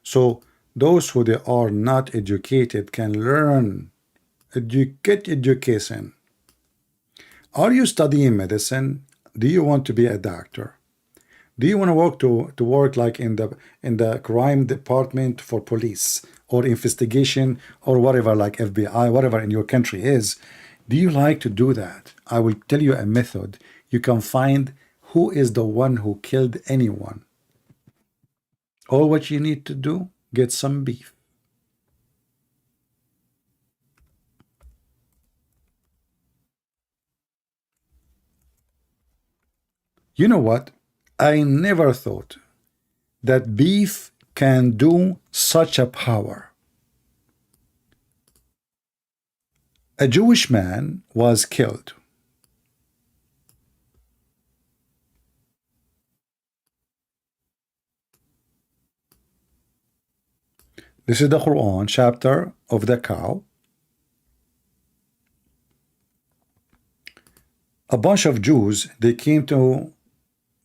So those who they are not educated can learn. Get education. Are you studying medicine? Do you want to be a doctor? Do you want to work like in the crime department for police or investigation or whatever, like FBI, whatever in your country is? Do you like to do that? I will tell you a method. You can find who is the one who killed anyone. All what you need to do, get some beef. You know what? I never thought that beef can do such a power. A Jewish man was killed. This is the Quran chapter of the cow. A bunch of Jews, they came to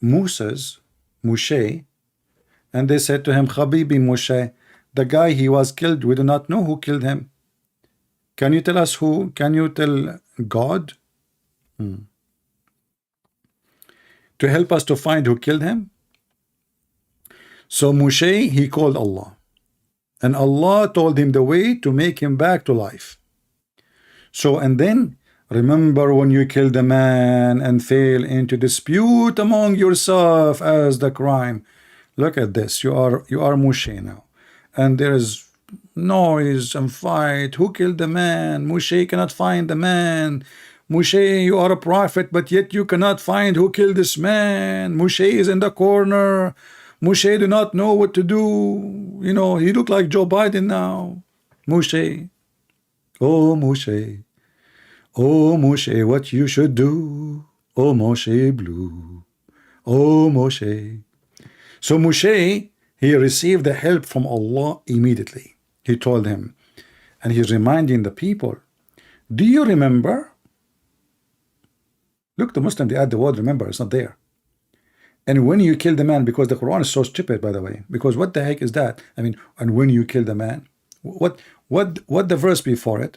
Moshe, and they said to him, Habibi Moshe, the guy he was killed, we do not know who killed him. Can you tell us who? Can you tell God to help us to find who killed him? So Moshe, he called Allah, and Allah told him the way to make him back to life. So, and then remember when you killed a man and fell into dispute among yourself as the crime. Look at this. You are Moshe now, and there is noise and fight. Who killed the man? Moshe cannot find the man. Moshe, you are a prophet, but yet you cannot find who killed this man. Moshe is in the corner. Moshe do not know what to do. You know, he look like Joe Biden now. Moshe. Oh, Moshe. Oh, Moshe, what you should do. Oh, Moshe blue. Oh, Moshe. So Moshe, he received the help from Allah immediately. He told him, and he's reminding the people, do you remember? Look, the Muslim, they add the word remember, it's not there. And when you kill the man, because the Quran is so stupid, by the way, because what the heck is that? I mean, and when you kill the man, what the verse before it?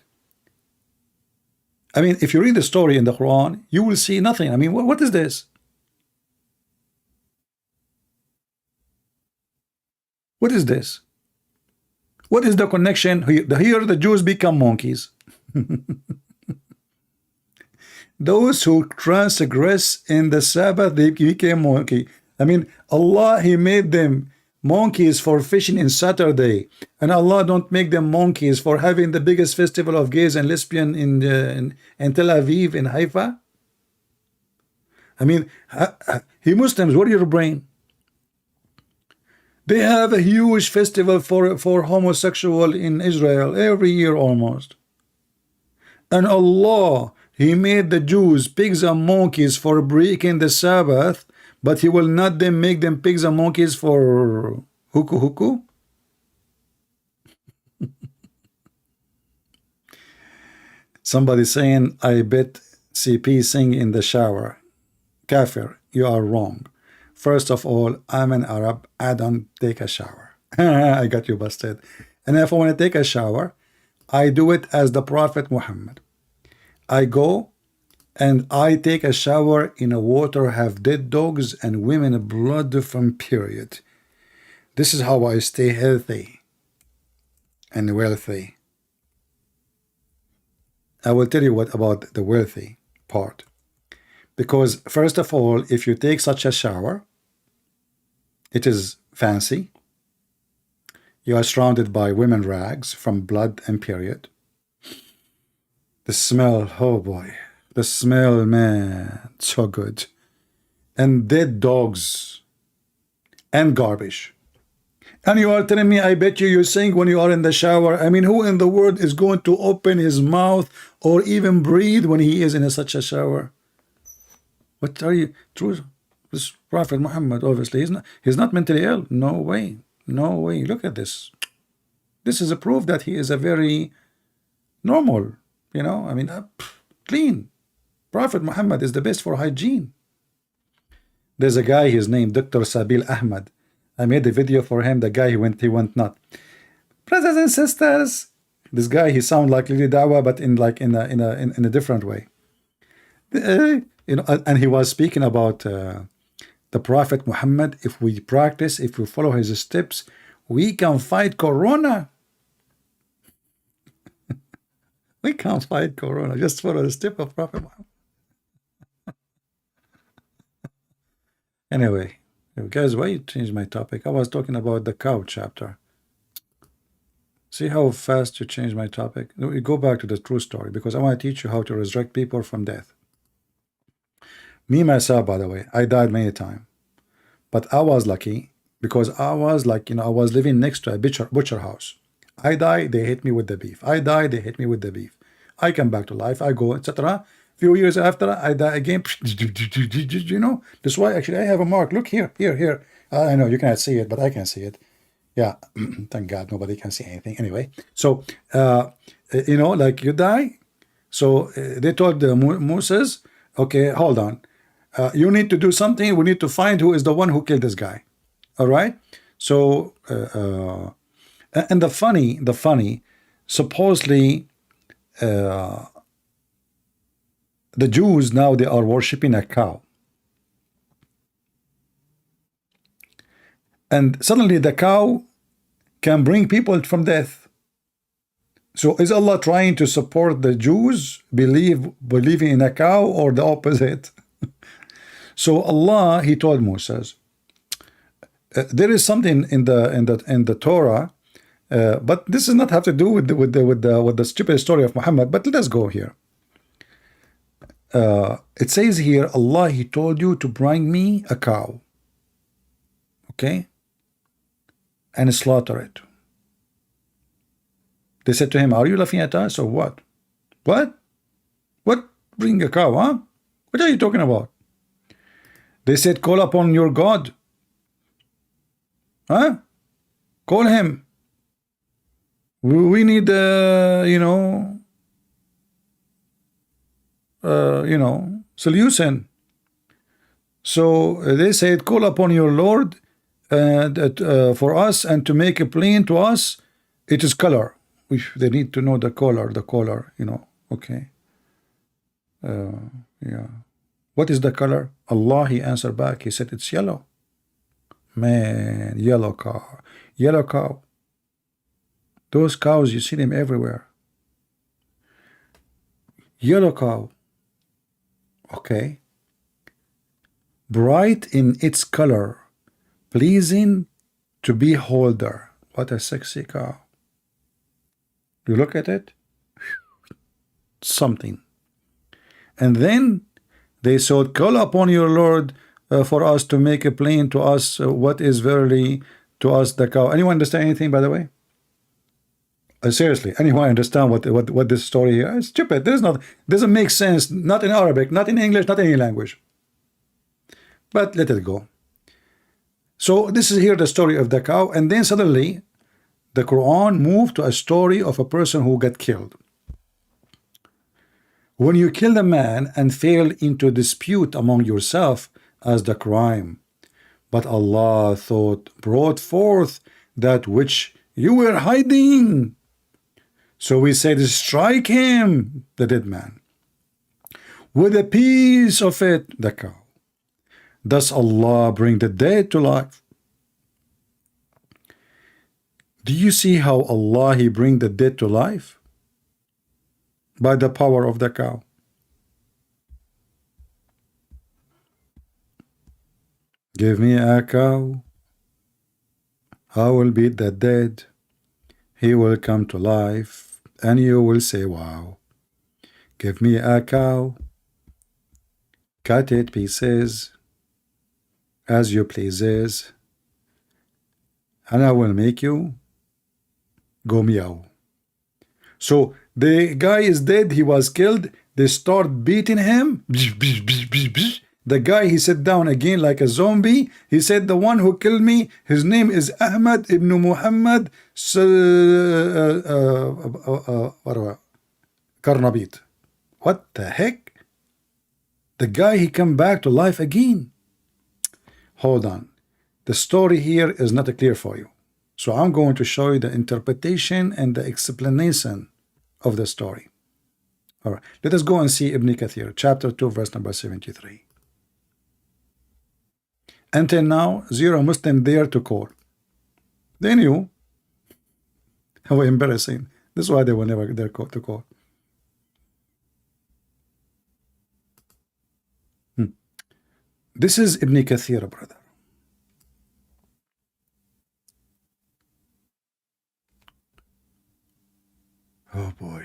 I mean, if you read the story in the Quran, you will see nothing. I mean, what is this? What is this? What is the connection? Here the Jews become monkeys. Those who transgress in the Sabbath, they became monkey. I mean, Allah, He made them monkeys for fishing in Saturday, and Allah don't make them monkeys for having the biggest festival of gays and lesbian in Tel Aviv, in Haifa. I mean, He Muslims, what are your brain? They have a huge festival for homosexual in Israel every year almost. And Allah, He made the Jews pigs and monkeys for breaking the Sabbath, but He will not then make them pigs and monkeys for huku. Somebody saying, I bet CP sing in the shower. Kafir, you are wrong. First of all, I'm an Arab. I don't take a shower. I got you busted. And if I want to take a shower, I do it as the Prophet Muhammad. I go and I take a shower in a water have dead dogs and women blood from period. This is how I stay healthy and wealthy. I will tell you what about the wealthy part. Because first of all, if you take such a shower, it is fancy. You are surrounded by women rags from blood and period. The smell, oh boy. The smell, man, so good. And dead dogs and garbage. And you are telling me, I bet you're saying when you are in the shower, I mean, who in the world is going to open his mouth or even breathe when he is in such a shower? What are you, true? This Prophet Muhammad, obviously, he's not mentally ill. No way. No way. Look at this. This is a proof that he is a very normal, you know, I mean, clean. Prophet Muhammad is the best for hygiene. There's a guy, his name Dr. Sabil Ahmad. I made a video for him. The guy he went not. Brothers and sisters, this guy, he sounds like Lili Dawa, but in a different way. You know, and he was speaking about the Prophet Muhammad. If we practice, if we follow his steps, we can fight Corona. We can't fight Corona. Just follow the step of Prophet Muhammad. Anyway, guys, why you changed my topic? I was talking about the cow chapter. See how fast you changed my topic? We go back to the true story because I want to teach you how to resurrect people from death. Me, myself, by the way, I died many times. But I was lucky because I was like, you know, I was living next to a butcher house. I die, they hit me with the beef. I die, they hit me with the beef. I come back to life, I go, etc. Few years after, I die again. You know, that's why actually I have a mark. Look here, here. I know you cannot see it, but I can see it. Yeah, thank God nobody can see anything. Anyway, so you know, like you die. So they told Moses, okay, hold on. You need to do something. We need to find who is the one who killed this guy. All right. So and the funny, supposedly. The Jews now they are worshiping a cow, and suddenly the cow can bring people from death. So is Allah trying to support the Jews believing in a cow or the opposite? So Allah, he told Moses, there is something in the Torah, but this does not have to do with the stupid story of Muhammad. But let us go here. It says here, Allah, he told you to bring me a cow, okay, and slaughter it. They said to him, are you laughing at us or what? What? Bring a cow, huh? What are you talking about? They said, call upon your God. Huh? Call him. We need, you know, solution. So they said, call upon your Lord for us and to make a plain to us. It is color. They need to know the color, you know. Okay. Yeah. What is the color? Allah, he answered back. He said, it's yellow. Man, yellow cow. Those cows, you see them everywhere. Yellow cow. Okay. Bright in its color, pleasing to beholder. What a sexy cow. You look at it, something. And then they said, call upon your Lord for us to make a plain to us what is verily to us the cow. Anyone understand anything, by the way? Seriously, anyone understand what this story here is? Stupid. Doesn't make sense. Not in Arabic, not in English, not in any language. But let it go. So this is here the story of the cow, and then suddenly the Quran moved to a story of a person who got killed. When you kill a man and fail into dispute among yourself as the crime, but Allah brought forth that which you were hiding. So we said, strike him, the dead man, with a piece of it, the cow. Does Allah bring the dead to life? Do you see how Allah, He bring the dead to life? By the power of the cow. Give me a cow, I will beat the dead. He will come to life, and you will say, wow. Give me a cow, cut it pieces, as you pleases, and I will make you go meow. So the guy is dead, he was killed, they start beating him. The guy, he sat down again like a zombie. He said, the one who killed me, his name is Ahmad ibn Muhammad Karnabit. What the heck? The guy, he come back to life again. Hold on. The story here is not clear for you. So I'm going to show you the interpretation and the explanation of the story. All right. Let us go and see Ibn Kathir, chapter 2, verse number 73. Until now, zero Muslim there to call. They knew. How embarrassing. This is why they were never there to call. This is Ibn Kathir, brother. Oh boy.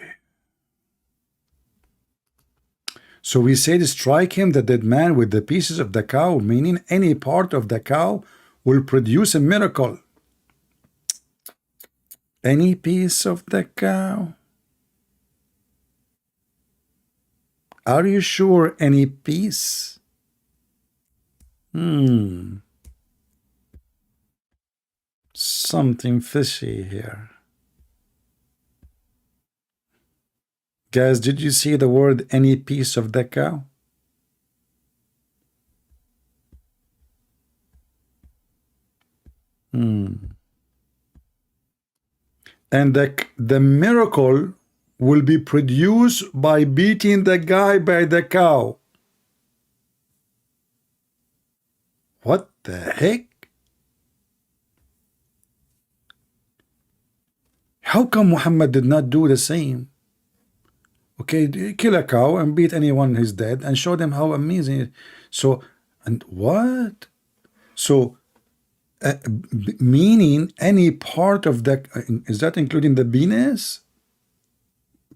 So we said, strike him, the dead man, with the pieces of the cow, meaning any part of the cow will produce a miracle. Any piece of the cow? Are you sure any piece? Something fishy here. Guys, did you see the word any piece of the cow? And the miracle will be produced by beating the guy by the cow. What the heck? How come Muhammad did not do the same? Okay, kill a cow and beat anyone who's dead and show them how amazing it is. So, and what? So, meaning any part of the, is that including the penis?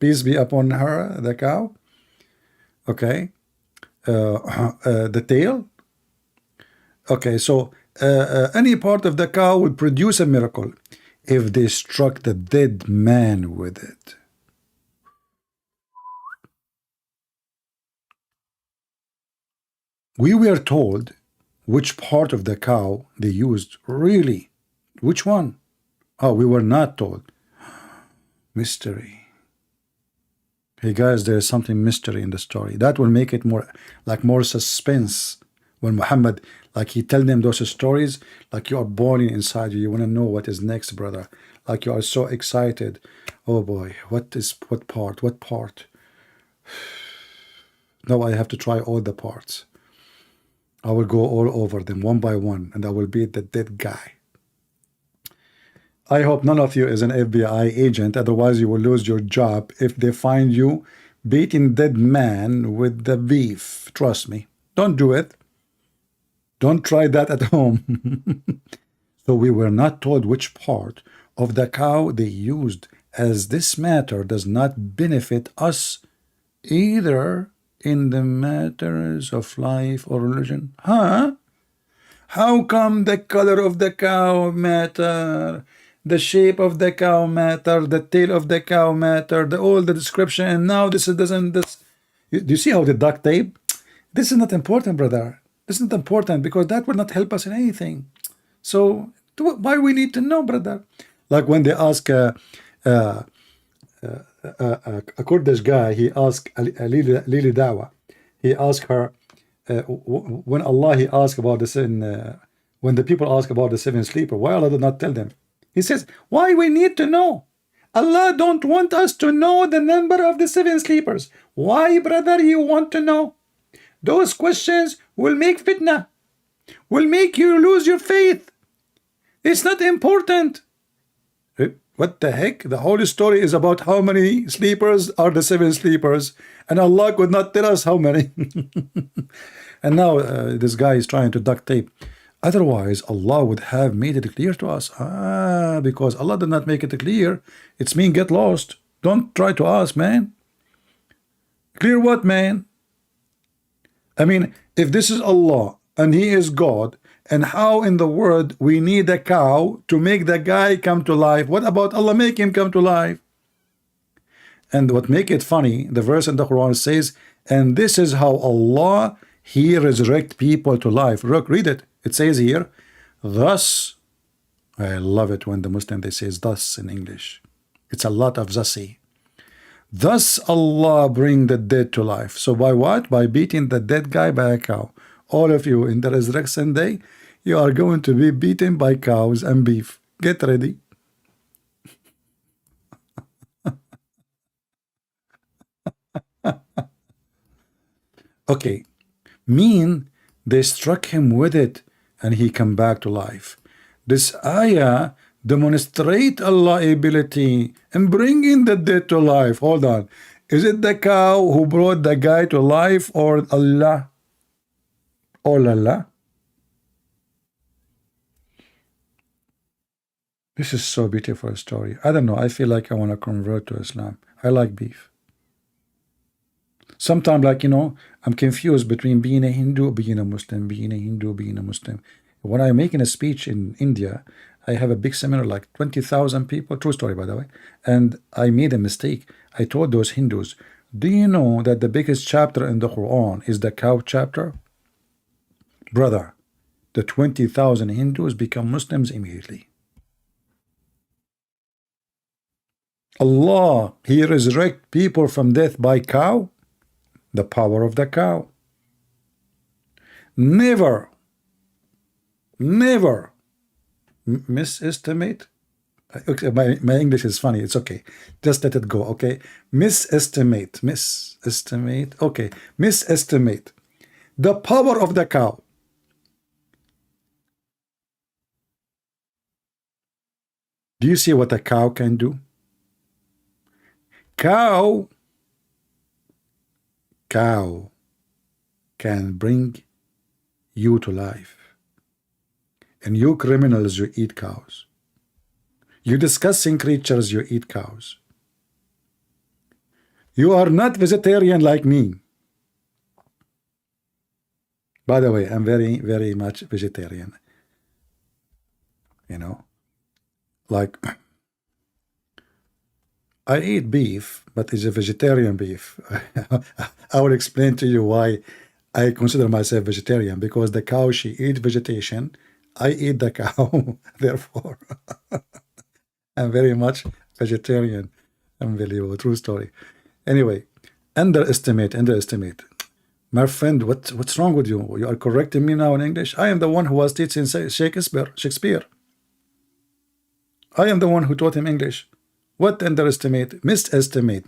Peace be upon her, the cow. Okay. The tail. Okay, so any part of the cow will produce a miracle if they struck the dead man with it. We were told which part of the cow they used. Really? Which one? Oh, we were not told. Mystery. Hey guys, there's something mystery in the story. That will make it more suspense. When Muhammad, like he tell them those stories, like you are boiling inside you. You want to know what is next, brother. Like you are so excited. Oh boy, what part? What part? Now I have to try all the parts. I will go all over them one by one, and I will beat the dead guy. I hope none of you is an FBI agent, otherwise you will lose your job if they find you beating dead man with the beef. Trust me. Don't do it. Don't try that at home. So we were not told which part of the cow they used, as this matter does not benefit us either in the matters of life or religion. Huh? How come the color of the cow matter? The shape of the cow matter, the tail of the cow matter, all the description, and now this doesn't. Do you see how the duct tape? This is not important, brother. This is not important because that will not help us in anything. So why we need to know, brother? Like when they ask a Kurdish guy, he asked Lili Dawa, he asked her when Allah, he asked about the sin, when the people ask about the seven sleeper, why Allah did not tell them? He says, why we need to know? Allah don't want us to know the number of the seven sleepers. Why, brother, you want to know? Those questions will make fitna, will make you lose your faith. It's not important. What the heck? The whole story is about how many sleepers are the seven sleepers, and Allah could not tell us how many. And now this guy is trying to duct tape. Otherwise, Allah would have made it clear to us. Because Allah did not make it clear, it's mean get lost. Don't try to ask, man. Clear what, man? I mean, if this is Allah and He is God, and how in the world we need a cow to make the guy come to life? What about Allah make him come to life? And what make it funny, the verse in the Quran says, and this is how Allah, He resurrect people to life. Look, read it. It says here, thus, I love it when the Muslim, they say thus in English. It's a lot of thusy. Thus Allah bring the dead to life. So by what? By beating the dead guy by a cow. All of you in the resurrection day, you are going to be beaten by cows and beef. Get ready. Okay. Mean they struck him with it and he come back to life. This ayah demonstrate Allah ability in bringing the dead to life. Hold on. Is it the cow who brought the guy to life or Allah? Oh la la. This is so beautiful story. I don't know. I feel like I want to convert to Islam. I like beef. Sometimes, like, you know, I'm confused between being a Hindu, being a Muslim, being a Hindu, being a Muslim. When I'm making a speech in India, I have a big seminar, like 20,000 people. True story, by the way. And I made a mistake. I told those Hindus, do you know that the biggest chapter in the Quran is the cow chapter? Brother, the 20,000 Hindus become Muslims immediately. Allah, He resurrect people from death by cow. The power of the cow. Never misestimate. Okay, my English is funny. It's okay. Just let it go. Okay. Misestimate. Okay. Misestimate the power of the cow. Do you see what a cow can do? Cow can bring you to life. And you criminals, you eat cows. You disgusting creatures, you eat cows. You are not vegetarian like me. By the way, I'm very, very much vegetarian. You know, like, I eat beef, but it's a vegetarian beef. I will explain to you why I consider myself vegetarian, because the cow, she eats vegetation. I eat the cow. Therefore, I'm very much vegetarian. Unbelievable. True story. Anyway, underestimate. My friend, what's wrong with you? You are correcting me now in English. I am the one who was teaching Shakespeare. I am the one who taught him English. What underestimate? Misestimate.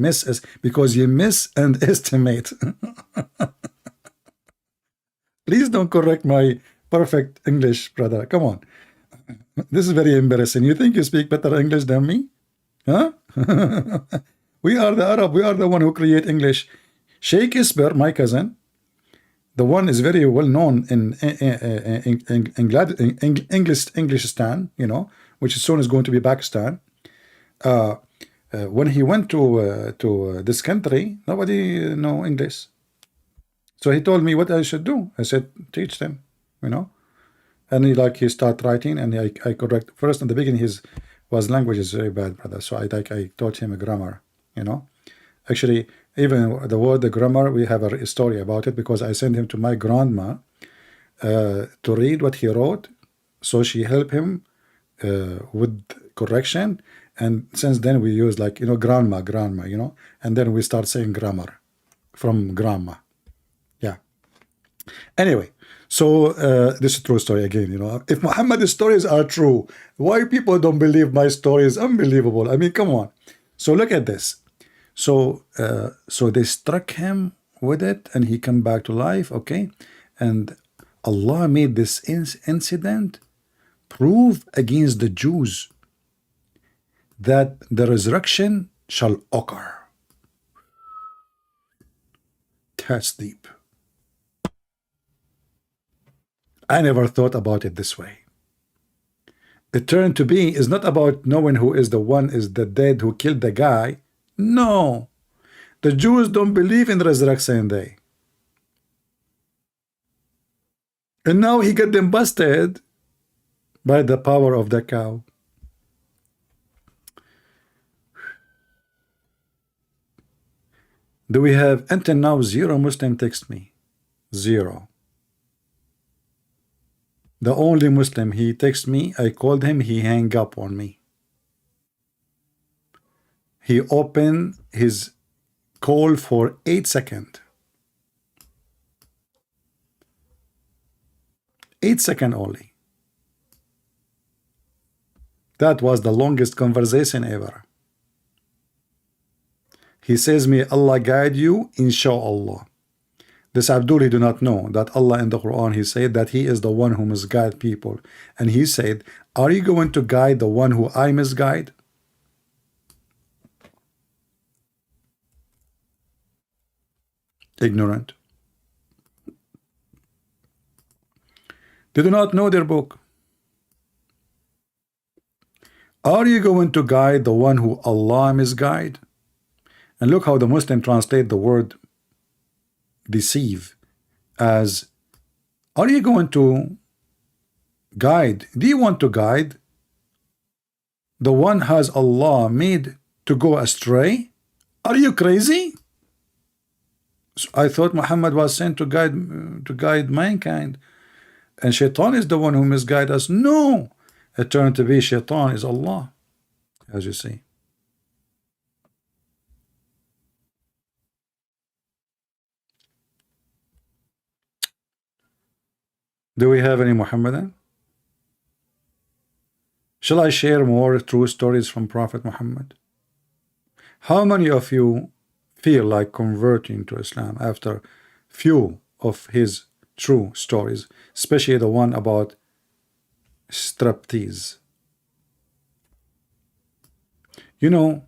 Because you miss and estimate. Please don't correct my perfect English, brother. Come on. This is very embarrassing. You think you speak better English than me? Huh? We are the Arab. We are the one who create English. Shakespeare, my cousin, the one is very well known in Englishistan, you know, which soon is going to be Pakistan. When he went to this country, nobody know English. So he told me what I should do. I said, teach them, you know. And he start writing, and I correct. First in the beginning, his language is very bad, brother. So I taught him a grammar, you know. Actually, even the word the grammar, we have a story about it, because I sent him to my grandma to read what he wrote, so she helped him with correction. And since then we use, like, you know, grandma, you know, and then we start saying grammar from grandma. Yeah. Anyway, So this is a true story again. If Muhammad's stories are true, why people don't believe my story is unbelievable? I mean, come on. So look at this. So they struck him with it, and he come back to life. Okay, and Allah made this incident prove against the Jews that the resurrection shall occur. That's deep. I never thought about it this way. The turn to be is not about knowing who is the dead who killed the guy. No. The Jews don't believe in the resurrection day. And now he got them busted by the power of the cow. Do we have until now 0 Muslim text me? 0. The only Muslim he texted me, I called him, he hang up on me. He opened his call for 8 seconds. 8 seconds only. That was the longest conversation ever. He says, may Allah guide you, inshallah. This Abdul, he do not know that Allah in the Quran, he said that he is the one who misguide people. And he said, are you going to guide the one who I misguide? Ignorant. They do not know their book. Are you going to guide the one who Allah misguide? And look how the Muslim translate the word deceive as, are you going to guide? Do you want to guide the one has Allah made to go astray? Are you crazy? So I thought Muhammad was sent to guide mankind, and Shaitan is the one who misguide us. No, it turned to be Shaitan is Allah, as you see. Do we have any Muhammadan? Shall I share more true stories from Prophet Muhammad? How many of you feel like converting to Islam after few of his true stories, especially the one about striptease? Do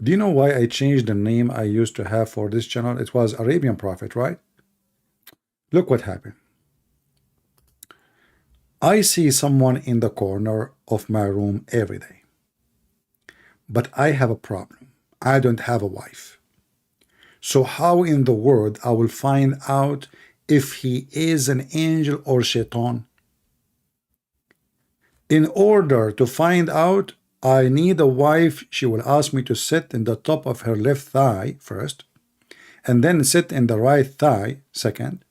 you know why I changed the name I used to have for this channel? It was Arabian Prophet, right? Look what happened. I see someone in the corner of my room every day. But I have a problem. I don't have a wife. So how in the world I will find out if he is an angel or Shaitan? In order to find out, I need a wife. She will ask me to sit in the top of her left thigh first, and then sit in the right thigh second,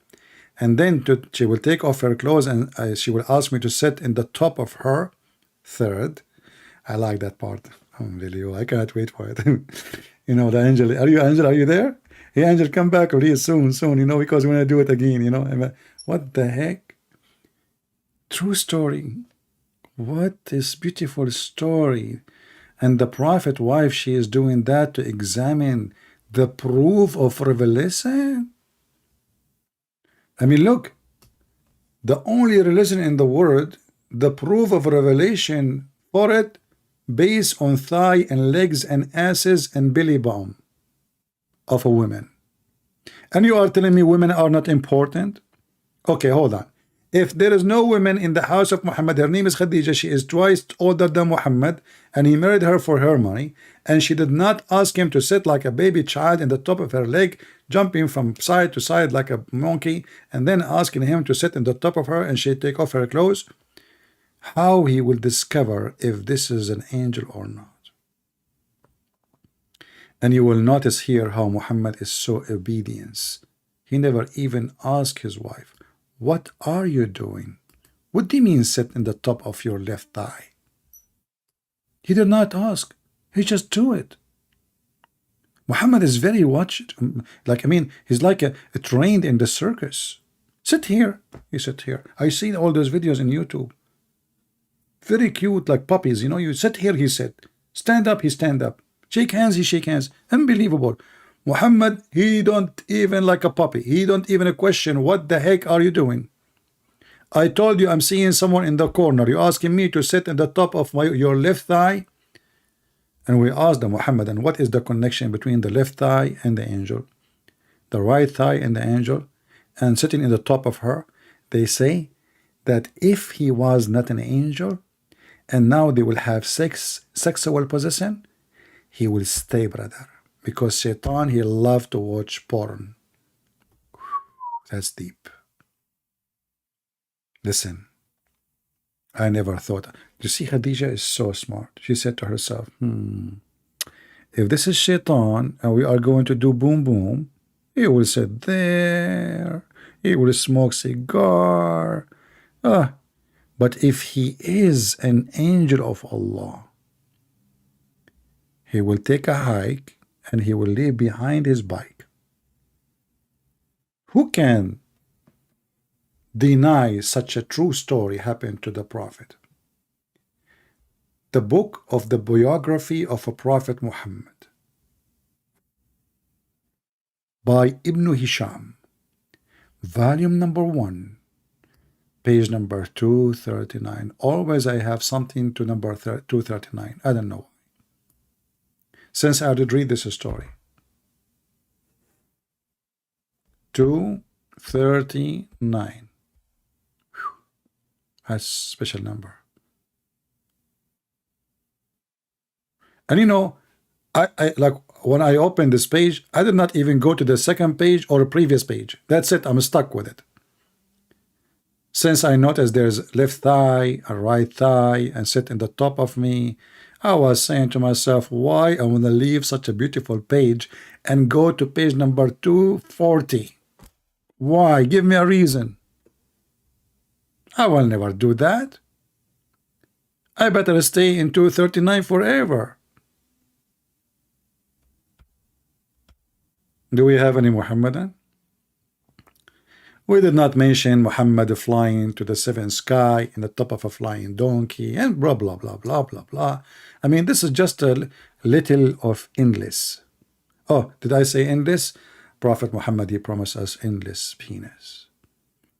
and then she will take off her clothes and she will ask me to sit in the top of her third. I like that part. I can't wait for it. The angel. Are you Angel? Are you there? Hey, Angel, come back really soon, because we want to do it again, What the heck? True story. What is beautiful story. And the prophet wife, she is doing that to examine the proof of revelation. I mean, look, the only religion in the world, the proof of revelation for it, based on thigh and legs and asses and belly bump of a woman. And you are telling me women are not important? Okay, hold on. If there is no woman in the house of Muhammad, her name is Khadija, she is twice older than Muhammad, and he married her for her money, and she did not ask him to sit like a baby child in the top of her leg, jumping from side to side like a monkey, and then asking him to sit in the top of her and she take off her clothes. How he will discover if this is an angel or not? And you will notice here how Muhammad is so obedient. He never even asked his wife, what are you doing? What do you mean sit in the top of your left thigh? He did not ask. He just do it. Muhammad is very watched. He's like a trained in the circus. Sit here. You sit here. I seen all those videos in YouTube. Very cute, like puppies. You know, you sit here, he sit. Stand up, he stand up. Shake hands, he shake hands. Unbelievable. Muhammad, he don't even like a puppy. He don't even question, what the heck are you doing? I told you I'm seeing someone in the corner. You're asking me to sit in the top of your left thigh? And we asked the Muhammadan, what is the connection between the left thigh and the angel? The right thigh and the angel? And sitting in the top of her, they say that if he was not an angel, and now they will have sexual possession, he will stay, brother. Because Shaitan, he loved to watch porn. That's deep. Listen, I never thought. You see, Khadija is so smart. She said to herself, if this is Shaitan and we are going to do boom boom, he will sit there, he will smoke cigar. But if he is an angel of Allah, he will take a hike and he will leave behind his bike. Who can deny such a true story happened to the Prophet? The book of the biography of a Prophet Muhammad by Ibn Hisham, volume number 1, page number 239. Always I have something to number 239. I don't know. Since I did read this story. 239. That's a special number. And you know, I like when I opened this page, I did not even go to the second page or the previous page. That's it. I'm stuck with it. Since I noticed there's left thigh, a right thigh, and sit in the top of me, I was saying to myself, why I want to leave such a beautiful page and go to page number 240? Why? Give me a reason. I will never do that. I better stay in 239 forever. Do we have any Muhammadan? We did not mention Muhammad flying to the seventh sky in the top of a flying donkey and blah, blah, blah, blah, blah, blah. I mean, this is just a little of endless. Oh, did I say endless? Prophet Muhammad, he promised us endless penis,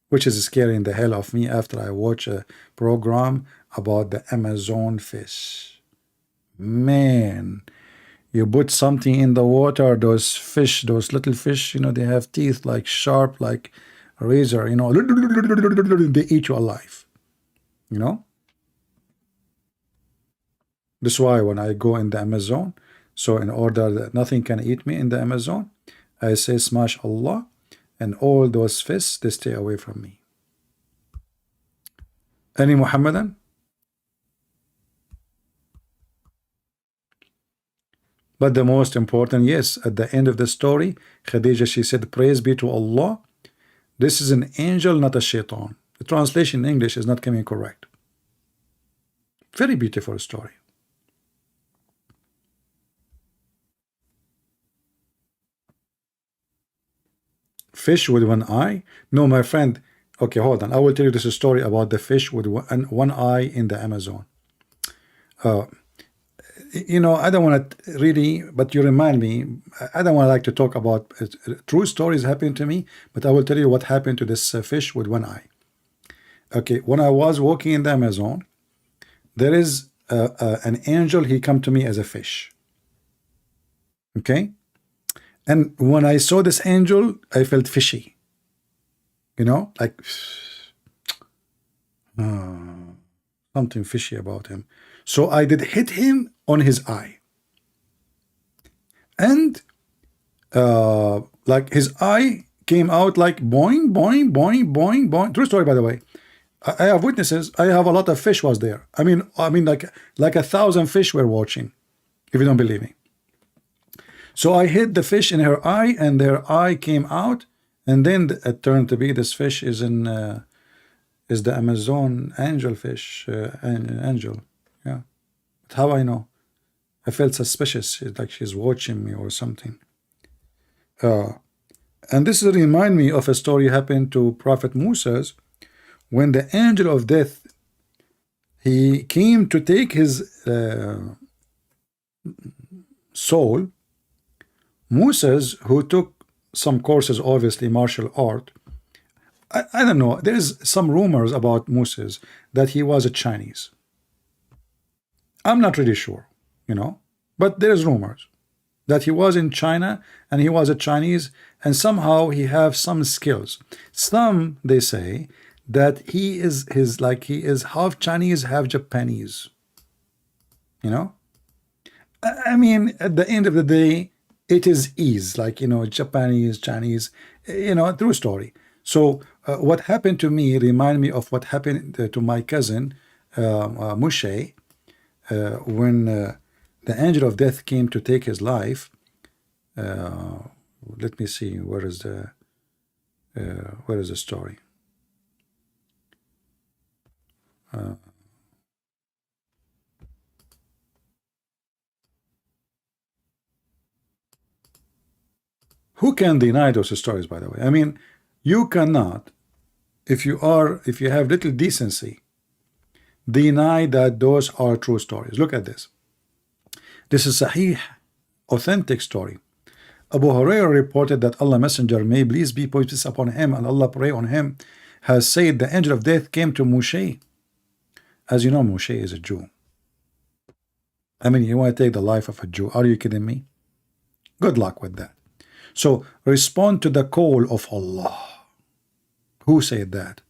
which is scaring the hell of me after I watch a program about the Amazon fish. Man, you put something in the water, those fish, those little fish, you know, they have teeth like sharp, like a razor, you know, they eat you alive, you know. That's why when I go in the Amazon, so in order that nothing can eat me in the Amazon, I say smash Allah, and all those fish, they stay away from me. Any Muhammadan? But the most important, yes, at the end of the story, Khadija, she said, praise be to Allah. This is an angel, not a shaitan. The translation in English is not coming correct. Very beautiful story. Fish with one eye? No, my friend. Okay, hold on. I will tell you this story about the fish with one eye in the Amazon. You know, I don't want to really, but you remind me, I don't want to like to talk about true stories happening to me, but I will tell you what happened to this fish with one eye. Okay, when I was walking in the Amazon, there is an angel, he come to me as a fish. Okay? And when I saw this angel, I felt fishy. You know, like something fishy about him. So I did hit him on his eye. And like his eye came out like boing, boing, boing, boing, boing. True story, by the way. I have witnesses. I have a lot of fish was there. I mean like 1,000 fish were watching, if you don't believe me. So I hit the fish in her eye, and their eye came out, and then it turned to be this fish is the Amazon angel fish, angel. Yeah. But how I know? I felt suspicious, like she's watching me or something. And this remind me of a story happened to Prophet Moses when the angel of death, he came to take his soul. Moses, who took some courses, obviously martial art, I don't know, there is some rumors about Moses that he was a Chinese. I'm not really sure, you know, but there's rumors that he was in China and he was a Chinese, and somehow he have some skills. Some, they say that he is he is half Chinese, half Japanese. You know, I mean, at the end of the day, it is ease, like, you know, Japanese, Chinese, you know, true story. So what happened to me remind me of what happened to my cousin Moshe when the angel of death came to take his life. Let me see, where is the story? Who can deny those stories, by the way? I mean, you cannot, if you have little decency, deny that those are true stories. Look at this. This is Sahih, authentic story. Abu Hurairah reported that Allah Messenger, may peace be upon him and Allah pray on him, has said the angel of death came to Moshe. As you know, Moshe is a Jew. I mean, you want to take the life of a Jew? Are you kidding me? Good luck with that. So respond to the call of Allah. Who said that?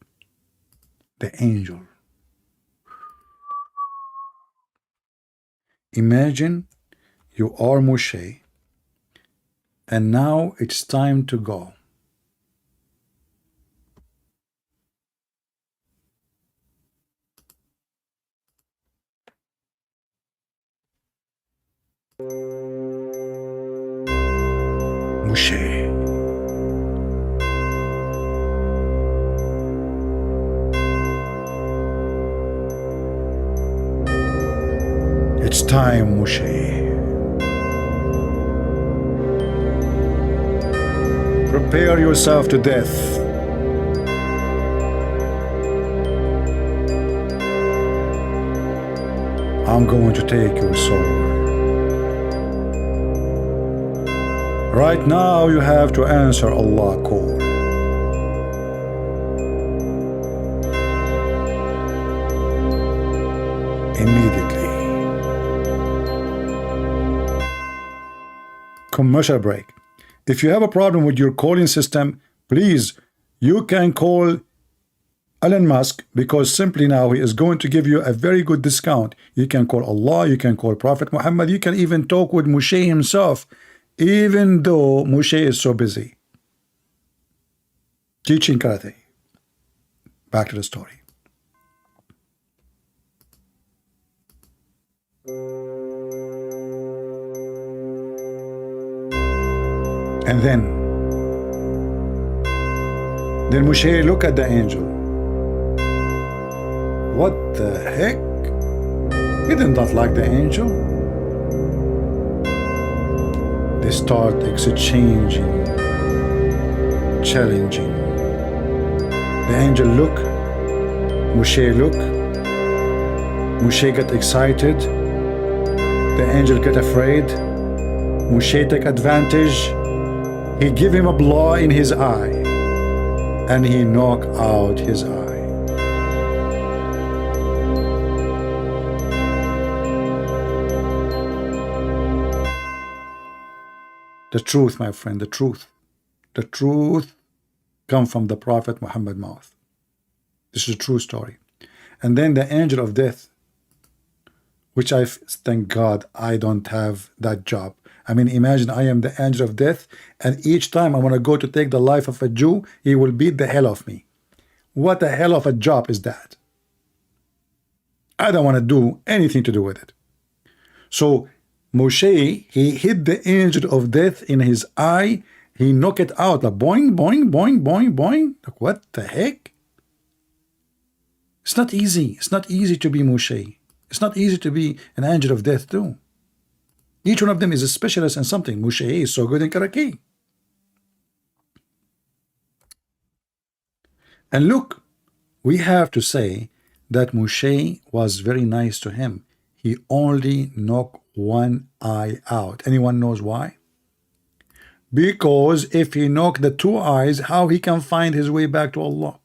The angel. Imagine you are Moshe, and now it's time to go. Moshe. It's time, Moshe. Prepare yourself to death. I'm going to take your soul. Right now you have to answer Allah's call. Immediately. Commercial break. If you have a problem with your calling system, please, you can call Elon Musk, because simply now he is going to give you a very good discount. You can call Allah, you can call Prophet Muhammad, you can even talk with Moshe himself, even though Moshe is so busy teaching karate. Back to the story. And then Moshe look at the angel. What the heck? He did not like the angel. They start exchanging, challenging. The angel look, Moshe look, Moshe get excited, the angel get afraid, Moshe take advantage, he give him a blow in his eye, and he knock out his eye. The truth, my friend, the truth. The truth come from the Prophet Muhammad mouth. This is a true story. And then the angel of death, which I thank God I don't have that job. I mean, imagine I am the angel of death, and each time I want to go to take the life of a Jew, he will beat the hell of me. What the hell of a job is that? I don't want to do anything to do with it. So Moshe, he hit the angel of death in his eye. He knocked it out, like boing, boing, boing, boing, boing. Like, what the heck? It's not easy. It's not easy to be Moshe. It's not easy to be an angel of death too. Each one of them is a specialist in something. Moshe is so good in karate. And look, we have to say that Moshe was very nice to him. He only knocked one eye out. Anyone knows why? Because if he knocked the two eyes, how he can find his way back to Allah?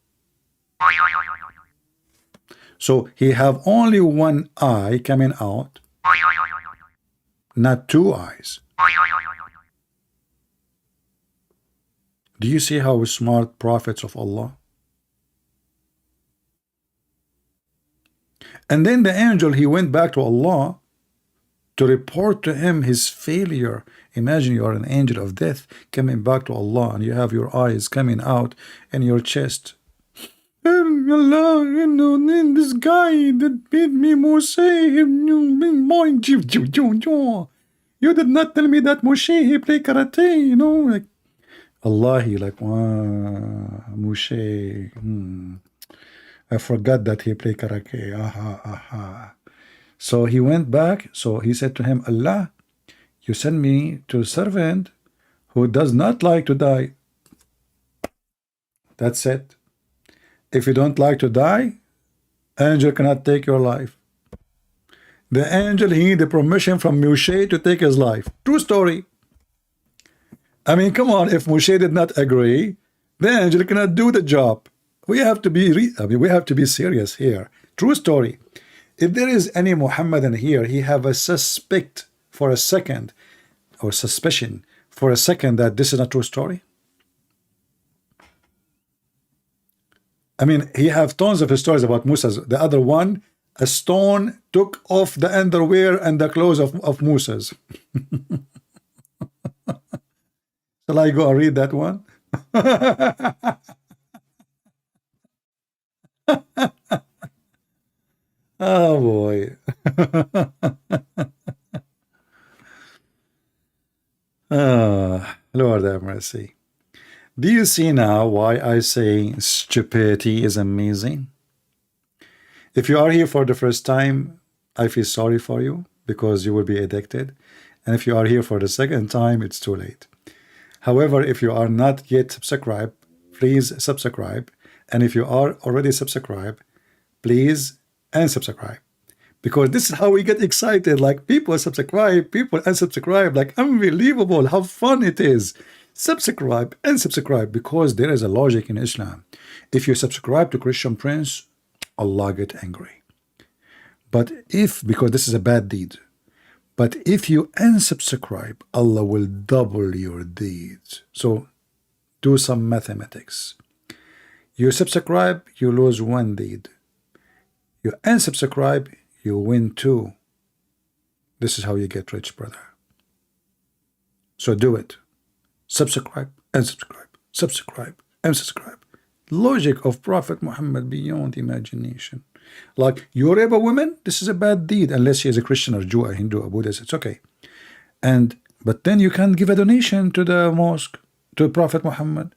So he have only one eye coming out, not two eyes. Do you see how smart prophets of Allah? And then the angel, he went back to Allah to report to him his failure. Imagine you are an angel of death coming back to Allah and you have your eyes coming out in your chest. Allah, this guy that beat me, Moshe, you did not tell me that Moshe, he play karate, you know, like Allah, he like, wow, Moshe, I forgot that he play karate, aha. So he went back, so he said to him, Allah, you send me to a servant who does not like to die. That's it. If you don't like to die, angel cannot take your life. The angel, he need the permission from Moshe to take his life. True story. I mean, come on, if Moshe did not agree, the angel cannot do the job. We have to be we have to be serious here. True story. If there is any Muhammadan here, he have a suspect for a second, or suspicion for a second that this is a true story. I mean, he have tons of stories about Musa. The other one, a stone took off the underwear and the clothes of Musa's. Shall I go and read that one? Oh boy. Lord have mercy. Do you see now why I say stupidity is amazing? If you are here for the first time, I feel sorry for you because you will be addicted. And if you are here for the second time, it's too late. However, if you are not yet subscribed, please subscribe. And if you are already subscribed, please unsubscribe. Because this is how we get excited. Like people subscribe, people unsubscribe. Like unbelievable how fun it is. Subscribe and subscribe, because there is a logic in Islam. If you subscribe to Christian Prince, Allah get angry. But if, because this is a bad deed, but if you unsubscribe, Allah will double your deeds. So do some mathematics. You subscribe, you lose one deed. You unsubscribe, you win two. This is how you get rich, brother. So do it. Subscribe and subscribe, subscribe and subscribe. Logic of Prophet Muhammad beyond imagination. Like you rape a woman, this is a bad deed, unless she is a Christian or Jew, a Hindu, a Buddhist, it's okay. But then you can give a donation to the mosque, to Prophet Muhammad.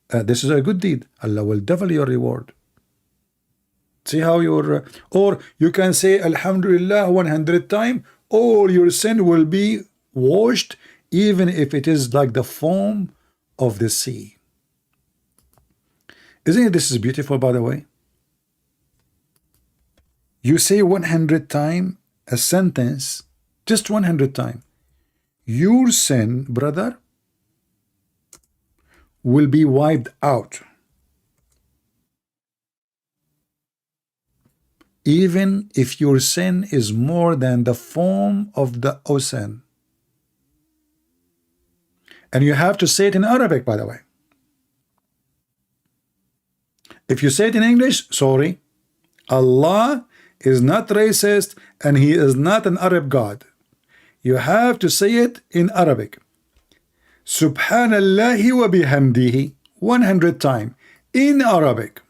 This is a good deed. Allah will double your reward. See how your or you can say Alhamdulillah 100 times, all your sin will be washed, even if it is like the foam of the sea. Isn't it this is beautiful, by the way? You say 100 times a sentence, just 100 times. Your sin, brother, will be wiped out. Even if your sin is more than the foam of the ocean. And you have to say it in Arabic, by the way. If you say it in English, sorry. Allah is not racist and he is not an Arab God. You have to say it in Arabic. Subhanallahi wa bihamdihi 100 times in Arabic.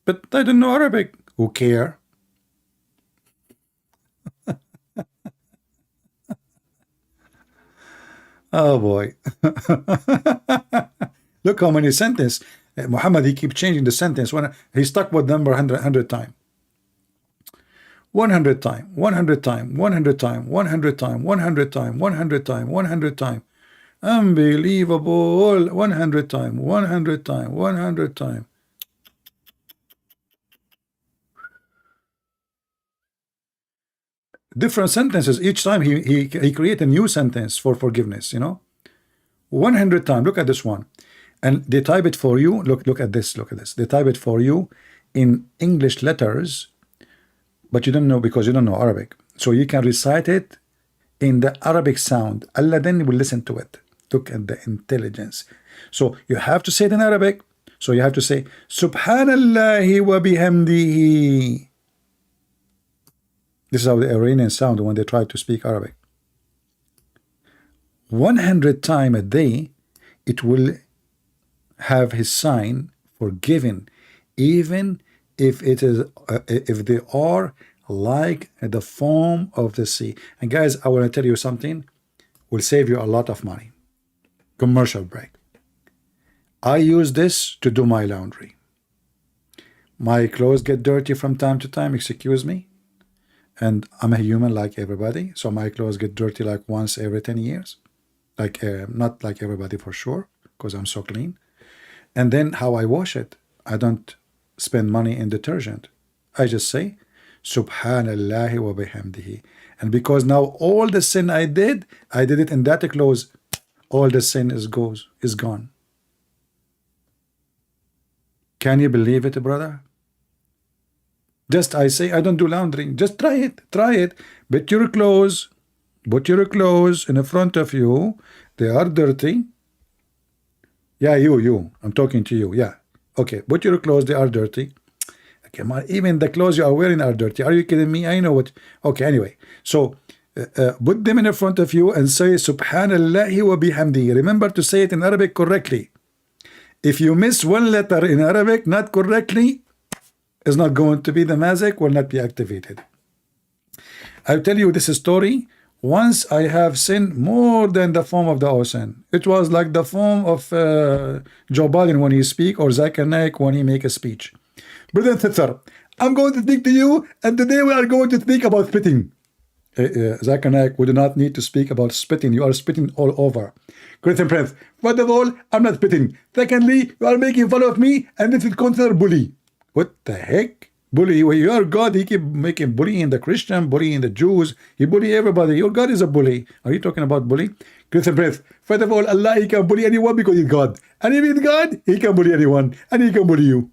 But I don't know Arabic. Who care? Oh boy. Look how many sentences. Muhammad, he keeps changing the sentence. When he stuck with number 100 times. 100 times, 100 times, 100 times, 100 times, 100 times, 100 times, 100 times. Unbelievable. 100 times, 100 times, 100 times. Different sentences each time. He create a new sentence for forgiveness, you know. 100 times. Look at this one. And they type it for you. Look at this. Look at this. They type it for you in English letters, but you don't know because you don't know Arabic. So you can recite it in the Arabic sound. Allah then will listen to it. Look at the intelligence. So you have to say it in Arabic. So you have to say Subhanallahi wa bihamdihi. This is how the Iranians sound when they try to speak Arabic. 100 times a day, it will have his sign forgiven, even if it is if they are like the foam of the sea. And guys, I want to tell you something will save you a lot of money. Commercial break. I use this to do my laundry. My clothes get dirty from time to time, excuse me, and I'm a human like everybody, so my clothes get dirty like once every 10 years, like not like everybody for sure, because I'm so clean. And then how I wash it, I don't spend money in detergent. I just say Subhanallah wa bihamdihi. And because now all the sin I did it in that clothes, all the sin is gone. Can you believe it, brother? Just I say I don't do laundry. Just try it. Put your clothes in front of you. They are dirty. Yeah, you. I'm talking to you. Yeah. Okay. Put your clothes. They are dirty. Okay. Even the clothes you are wearing are dirty. Are you kidding me? I know what. Okay. Anyway. So put them in front of you and say Subhanallahi wa bihamdihi. Remember to say it in Arabic correctly. If you miss one letter in Arabic not correctly, it's not going to be, the magic will not be activated. I'll tell you this story. Once I have sinned more than the foam of the ocean. It was like the foam of Joe Biden when he speak, or Zakir Naik when he make a speech. Brother and sister, I'm going to speak to you, and today we are going to speak about spitting. Zakir Naik, we do not need to speak about spitting. You are spitting all over. Christian Prince, first of all, I'm not spitting. Secondly, you are making fun of me, and this is considered bully. What the heck? Bully? Well, your God, he keep making bullying the Christian, bullying the Jews. He bully everybody. Your God is a bully. Are you talking about bully? Christian Prince, first of all, Allah, he can bully anyone because he's God. And if he's God, he can bully anyone. And he can bully you.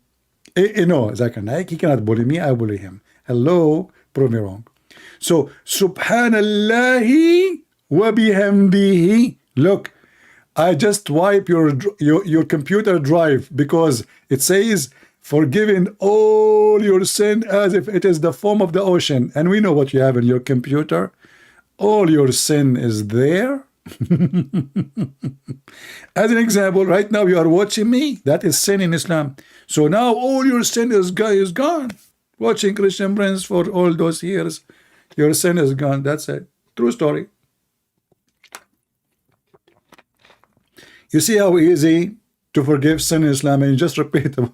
No, Zakir Naik, he cannot bully me. I bully him. Hello? Prove me wrong. So, Subhanallahi wa bihamdihi. Look, I just wipe your computer drive because it says forgiving all your sin as if it is the foam of the ocean. And we know what you have in your computer. All your sin is there. As an example, right now you are watching me. That is sin in Islam. So now all your sin is gone. Watching Christian Prince for all those years, your sin is gone. That's it. True story. You see how easy to forgive sin in Islam, and you just repeat them.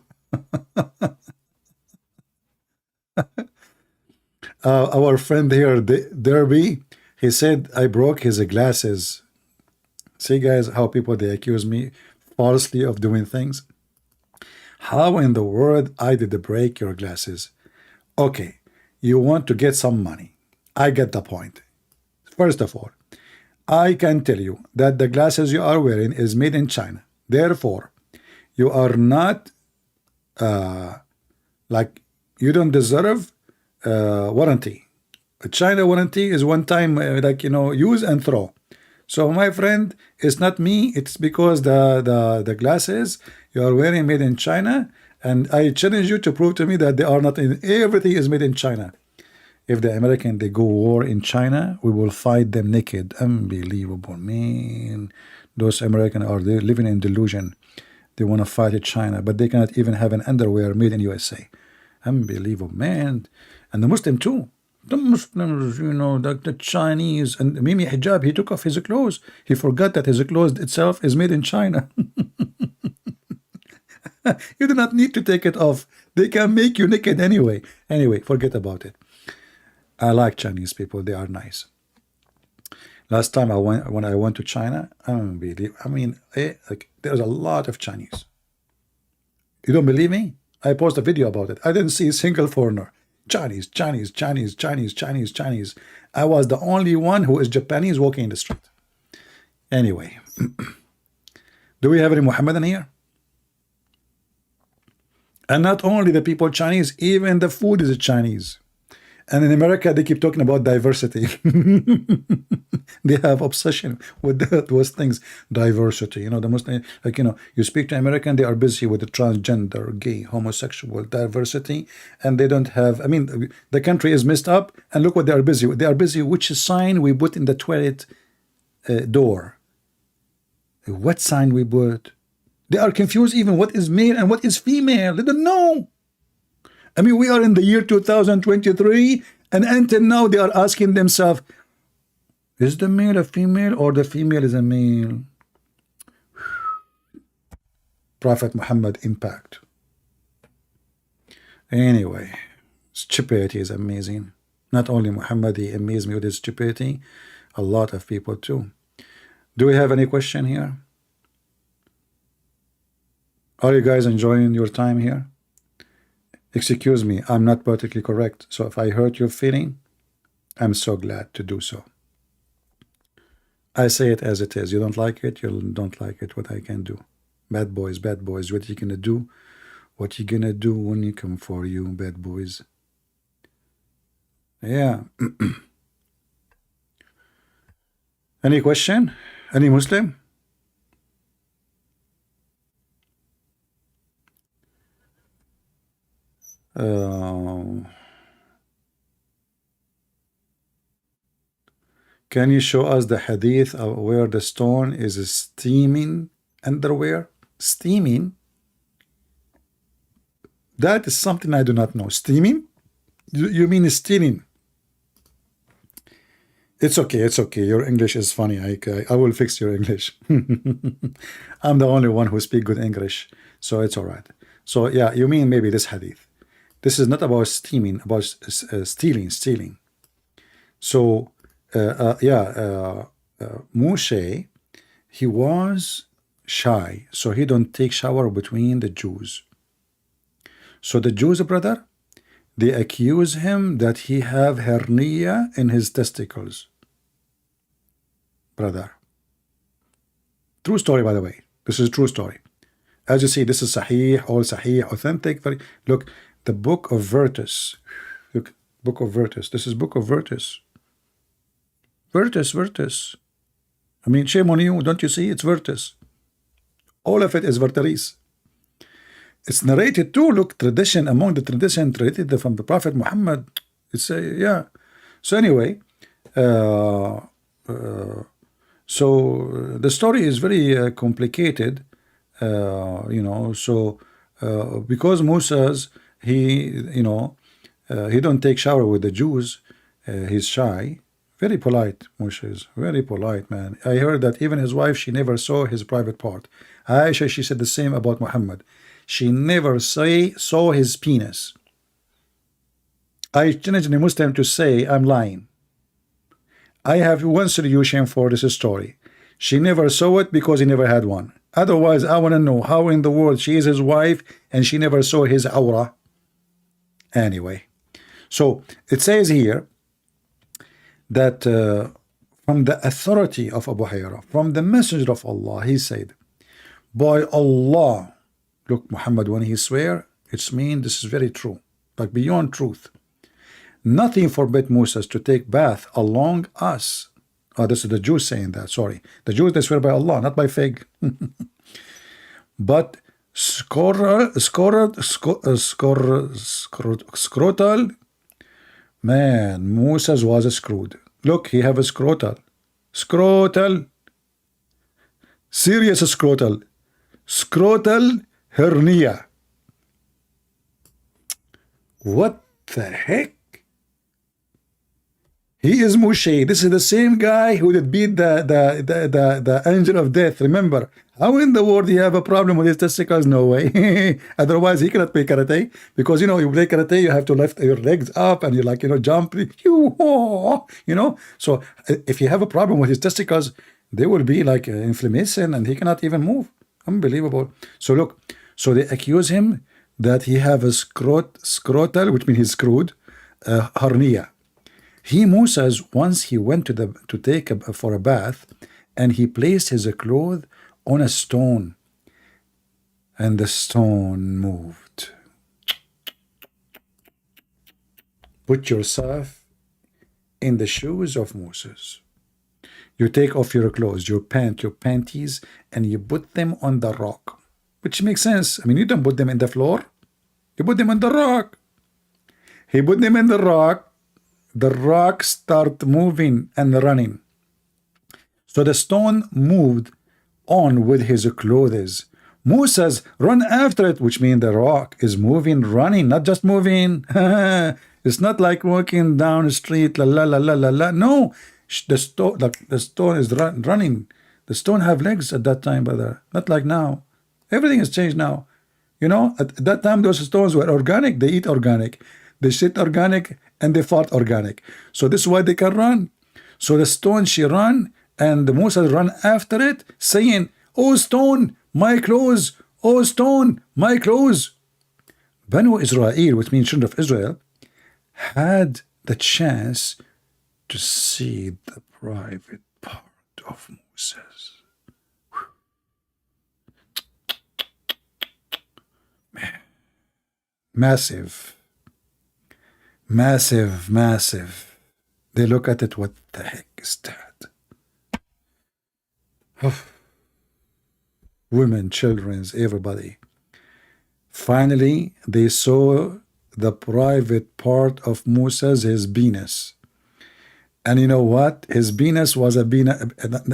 Our friend here, Derby, he said I broke his glasses. See, guys, how people, they accuse me falsely of doing things. How in the world I did break your glasses? Okay, you want to get some money. I get the point. First of all, I can tell you that the glasses you are wearing is made in China. Therefore, you are not like, you don't deserve warranty. A China warranty is one time, like, use and throw. So my friend, it's not me. It's because the glasses you are wearing made in China, and I challenge you to prove to me that they are not. Everything is made in China. If the American, they go war in China, we will fight them naked. Unbelievable, man. Those Americans are living in delusion. They want to fight China, but they cannot even have an underwear made in USA. Unbelievable, man. And the Muslim too. The Muslims, the Chinese, and Mimi Hijab, he took off his clothes. He forgot that his clothes itself is made in China. You do not need to take it off. They can make you naked anyway. Anyway, forget about it. I like Chinese people. They are nice. Last time when I went to China, I don't believe. I mean, like, there's a lot of Chinese. You don't believe me? I post a video about it. I didn't see a single foreigner. Chinese, Chinese, Chinese, Chinese, Chinese, Chinese. I was the only one who is Japanese walking in the street. Anyway, do we have any Muhammadan here? And not only the people Chinese, even the food is Chinese. And in America, they keep talking about diversity. They have obsession with those things. Diversity, you know, the Muslim, like, you know, you speak to American, they are busy with the transgender, gay, homosexual, diversity, and they don't have, I mean, the country is messed up, and look what they are busy with. They are busy which sign we put in the toilet door. What sign we put? They are confused even what is male and what is female. They don't know. I mean, we are in the year 2023, and until now they are asking themselves, is the male a female or the female is a male? Prophet Muhammad impact. Anyway, stupidity is amazing. Not only Muhammad, he amazed me with his stupidity, a lot of people too. Do we have any question here? Are you guys enjoying your time here? Excuse me, I'm not politically correct, so if I hurt your feeling, I'm so glad to do so. I say it as it is. You don't like it, you don't like it. What I can do? Bad boys, what you gonna do? What you gonna do when you come for you, bad boys? Yeah. Any question? Any Muslim? Can you show us the hadith of where the stone is steaming underwear? Steaming? That is something I do not know. Steaming? You mean stealing? It's okay, it's okay. Your English is funny. I will fix your English. I'm the only one who speaks good English, so it's all right. So yeah, you mean maybe this hadith. This is not about steaming, about stealing. So Moshe, he was shy, so he don't take shower between the Jews. So the Jews, brother, they accuse him that he have hernia in his testicles. Brother. True story, by the way. This is a true story. As you see, this is Sahih, all Sahih, authentic. Look, the book of Virtus. Look, book of Virtus. This is book of Virtus. Virtus. I mean, shame on you. Don't you see? It's Virtus. All of it is Virtaris. It's narrated too. Look, tradition, among the tradition tradited from the Prophet Muhammad. It's yeah. So anyway, so the story is very complicated, you know. So because Moses, he don't take shower with the Jews. He's shy. Very polite, Moshe is very polite, man. I heard that even his wife, she never saw his private part. Aisha, she said the same about Muhammad. She never saw his penis. I challenge a Muslim to say I'm lying. I have one solution for this story. She never saw it because he never had one. Otherwise, I want to know how in the world she is his wife and she never saw his aura. Anyway, so it says here that from the authority of Abu Hurairah, from the messenger of Allah, he said, by Allah, look, Muhammad, when he swear, it's mean this is very true, like beyond truth. Nothing forbid Moses to take bath along us. Oh, this is the Jews saying that, sorry. The Jews, they swear by Allah, not by fig. But scrotal, man, Moses was screwed. Look, he have a scrotal. Serious scrotal. Scrotal hernia. What the heck? He is Moshe. This is the same guy who did beat the angel of death. Remember, how in the world do you have a problem with his testicles? No way. Otherwise, he cannot play karate, because you know, you play karate, you have to lift your legs up and you like, you know, jump, you know. So if you have a problem with his testicles, they will be like inflammation, and he cannot even move. Unbelievable. So look, so they accuse him that he have a scrotal, which means he's screwed, hernia. He, Moses, once he went to take for a bath, and he placed his clothes on a stone, and the stone moved. Put yourself in the shoes of Moses. You take off your clothes, your panties, and you put them on the rock, which makes sense. I mean, you don't put them in the floor, you put them on the rock. He put them in the rock. The rock started moving and running. So the stone moved on with his clothes. Moses run after it, which means the rock is moving, running, not just moving. It's not like walking down the street, la la la la la la. No, the stone is running. The stone have legs at that time, brother. Not like now. Everything has changed now. You know, at that time, those stones were organic. They eat organic. They shit organic, and they fart organic. So this is why they can run. So the stone, she run, and the Moses run after it, saying, "Oh stone, my clothes! Oh stone, my clothes!" Banu Israel, which means children of Israel, had the chance to see the private part of Moses. Man. Massive. Massive, massive. They look at it, what the heck is that? Oh. Women, children, everybody. Finally, they saw the private part of Moses, his penis. And you know what? His penis was a penis.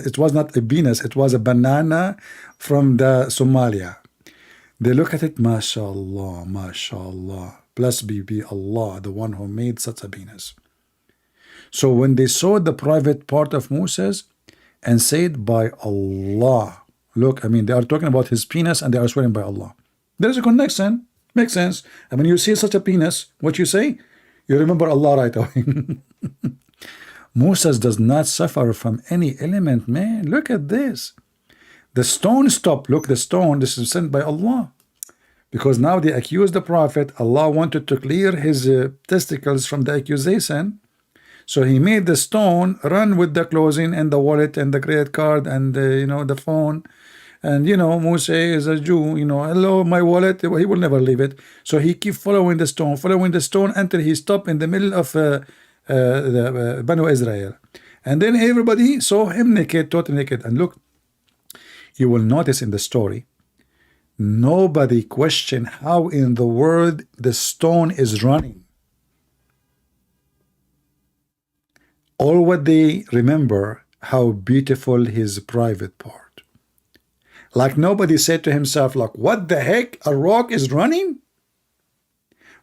It was not a penis, it was a banana from the Somalia. They look at it, mashallah, mashallah. Blessed be Allah, the one who made such a penis. So when they saw the private part of Moses and said, by Allah, look, I mean, they are talking about his penis and they are swearing by Allah. There's a connection. Makes sense. And when you see such a penis, what you say? You remember Allah right away. Moses does not suffer from any element, man. Look at this. The stone stopped. Look, the stone, this is sent by Allah. Because now they accuse the prophet. Allah wanted to clear his testicles from the accusation. So he made the stone run with the clothing and the wallet and the credit card and you know, the phone. And you know, Moses is a Jew, you know, hello, my wallet, he will never leave it. So he keep following the stone until he stopped in the middle of the Banu Israel. And then everybody saw him naked, totally naked. And look, you will notice in the story, nobody questioned how in the world the stone is running. All what they remember, how beautiful his private part. Like nobody said to himself, like, what the heck, a rock is running?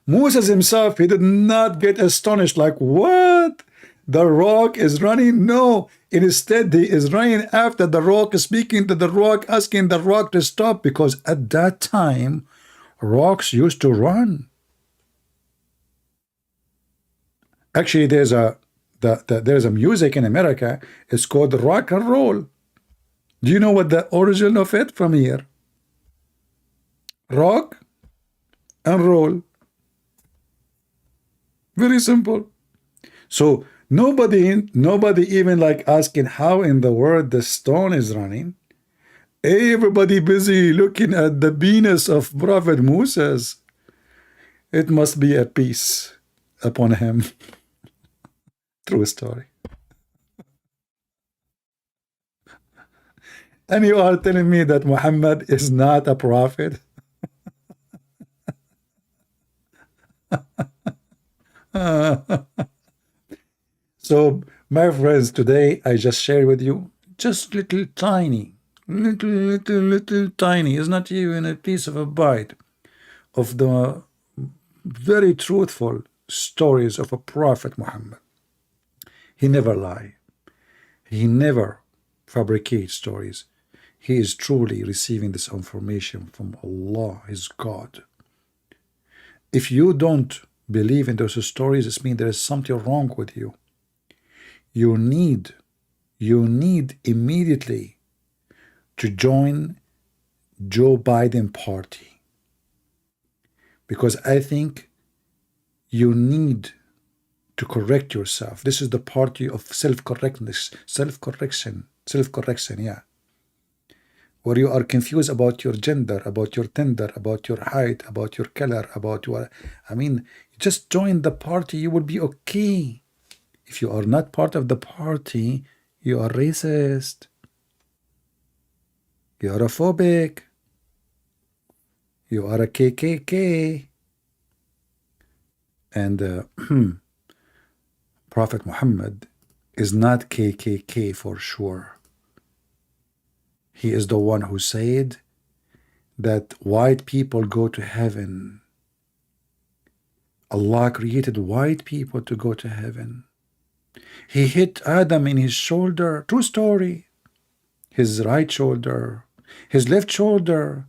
Moses himself, he did not get astonished, like, what? The rock is running? No, instead he is running after the rock, speaking to the rock, asking the rock to stop, because at that time, rocks used to run. Actually, there's a music in America, it's called rock and roll. Do you know what the origin of it from here? Rock and roll. Very simple. So nobody even like asking how in the world the stone is running. Everybody busy looking at the penis of Prophet Moses. It must be a peace upon him. True story. And you are telling me that Muhammad is not a prophet? So, my friends, today I just share with you just little tiny, it's not even a piece of a bite of the very truthful stories of a prophet Muhammad. He never lie. He never fabricates stories. He is truly receiving this information from Allah, his God. If you don't believe in those stories, it means there is something wrong with you. You need immediately to join Joe Biden party, because I think you need to correct yourself. This is the party of self-correction, yeah. Where you are confused about your gender, about your gender, about your height, about your color, about your, just join the party, you will be okay. If you are not part of the party, you are racist. You are a phobic. You are a KKK. And Prophet Muhammad is not KKK for sure. He is the one who said that white people go to heaven. Allah created white people to go to heaven. He hit Adam in his shoulder. True story. His right shoulder, his left shoulder.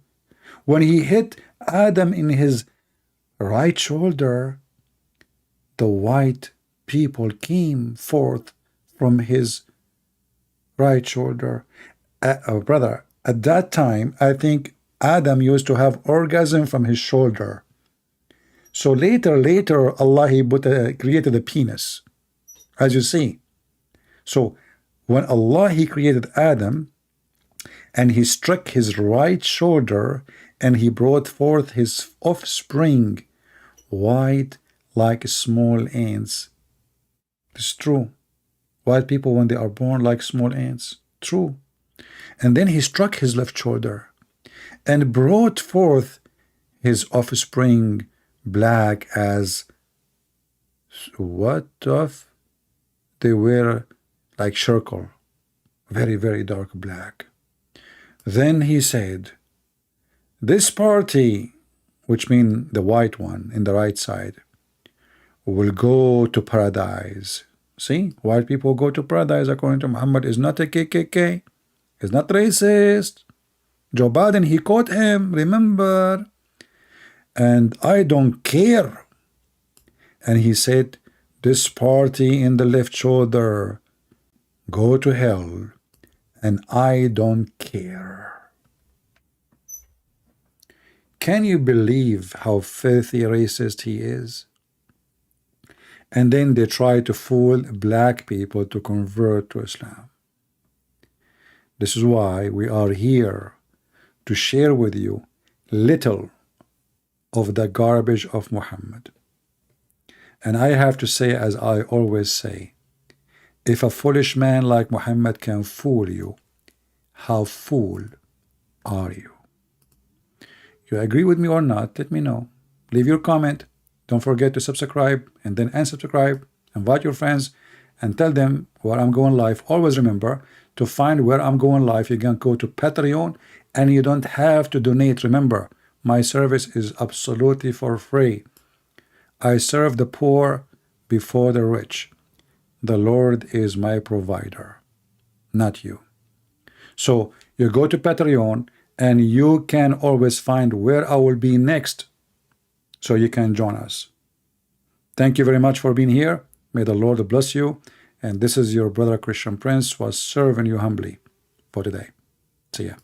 When he hit Adam in his right shoulder, the white people came forth from his right shoulder. Brother, at that time, I think Adam used to have orgasm from his shoulder. So later, Allah created a penis, as you see. So when Allah, he created Adam, and he struck his right shoulder, and he brought forth his offspring, white like small ants. It's true. White people, when they are born, like small ants. True. And then he struck his left shoulder and brought forth his offspring, black as what of? They were like charcoal, very, very dark black. Then he said, this party, which means the white one in the right side, will go to paradise. See, white people go to paradise according to Muhammad. Is not a KKK. Is not racist. Joe Biden, he caught him, remember? And I don't care. And he said, this party in the left shoulder, go to hell. And I don't care. Can you believe how filthy racist he is? And then they try to fool black people to convert to Islam. This is why we are here to share with you little of the garbage of Muhammad. And I have to say, as I always say, if a foolish man like Muhammad can fool you, how fool are you? You agree with me or not? Let me know. Leave your comment. Don't forget to subscribe and then unsubscribe. Invite your friends and tell them where I'm going live. Always remember, to find where I'm going live, you can go to Patreon, and you don't have to donate. Remember, my service is absolutely for free. I serve the poor before the rich. The Lord is my provider, not you. So you go to Patreon, and you can always find where I will be next, so you can join us. Thank you very much for being here. May the Lord bless you. And this is your brother Christian Prince, was serving you humbly for today. See ya.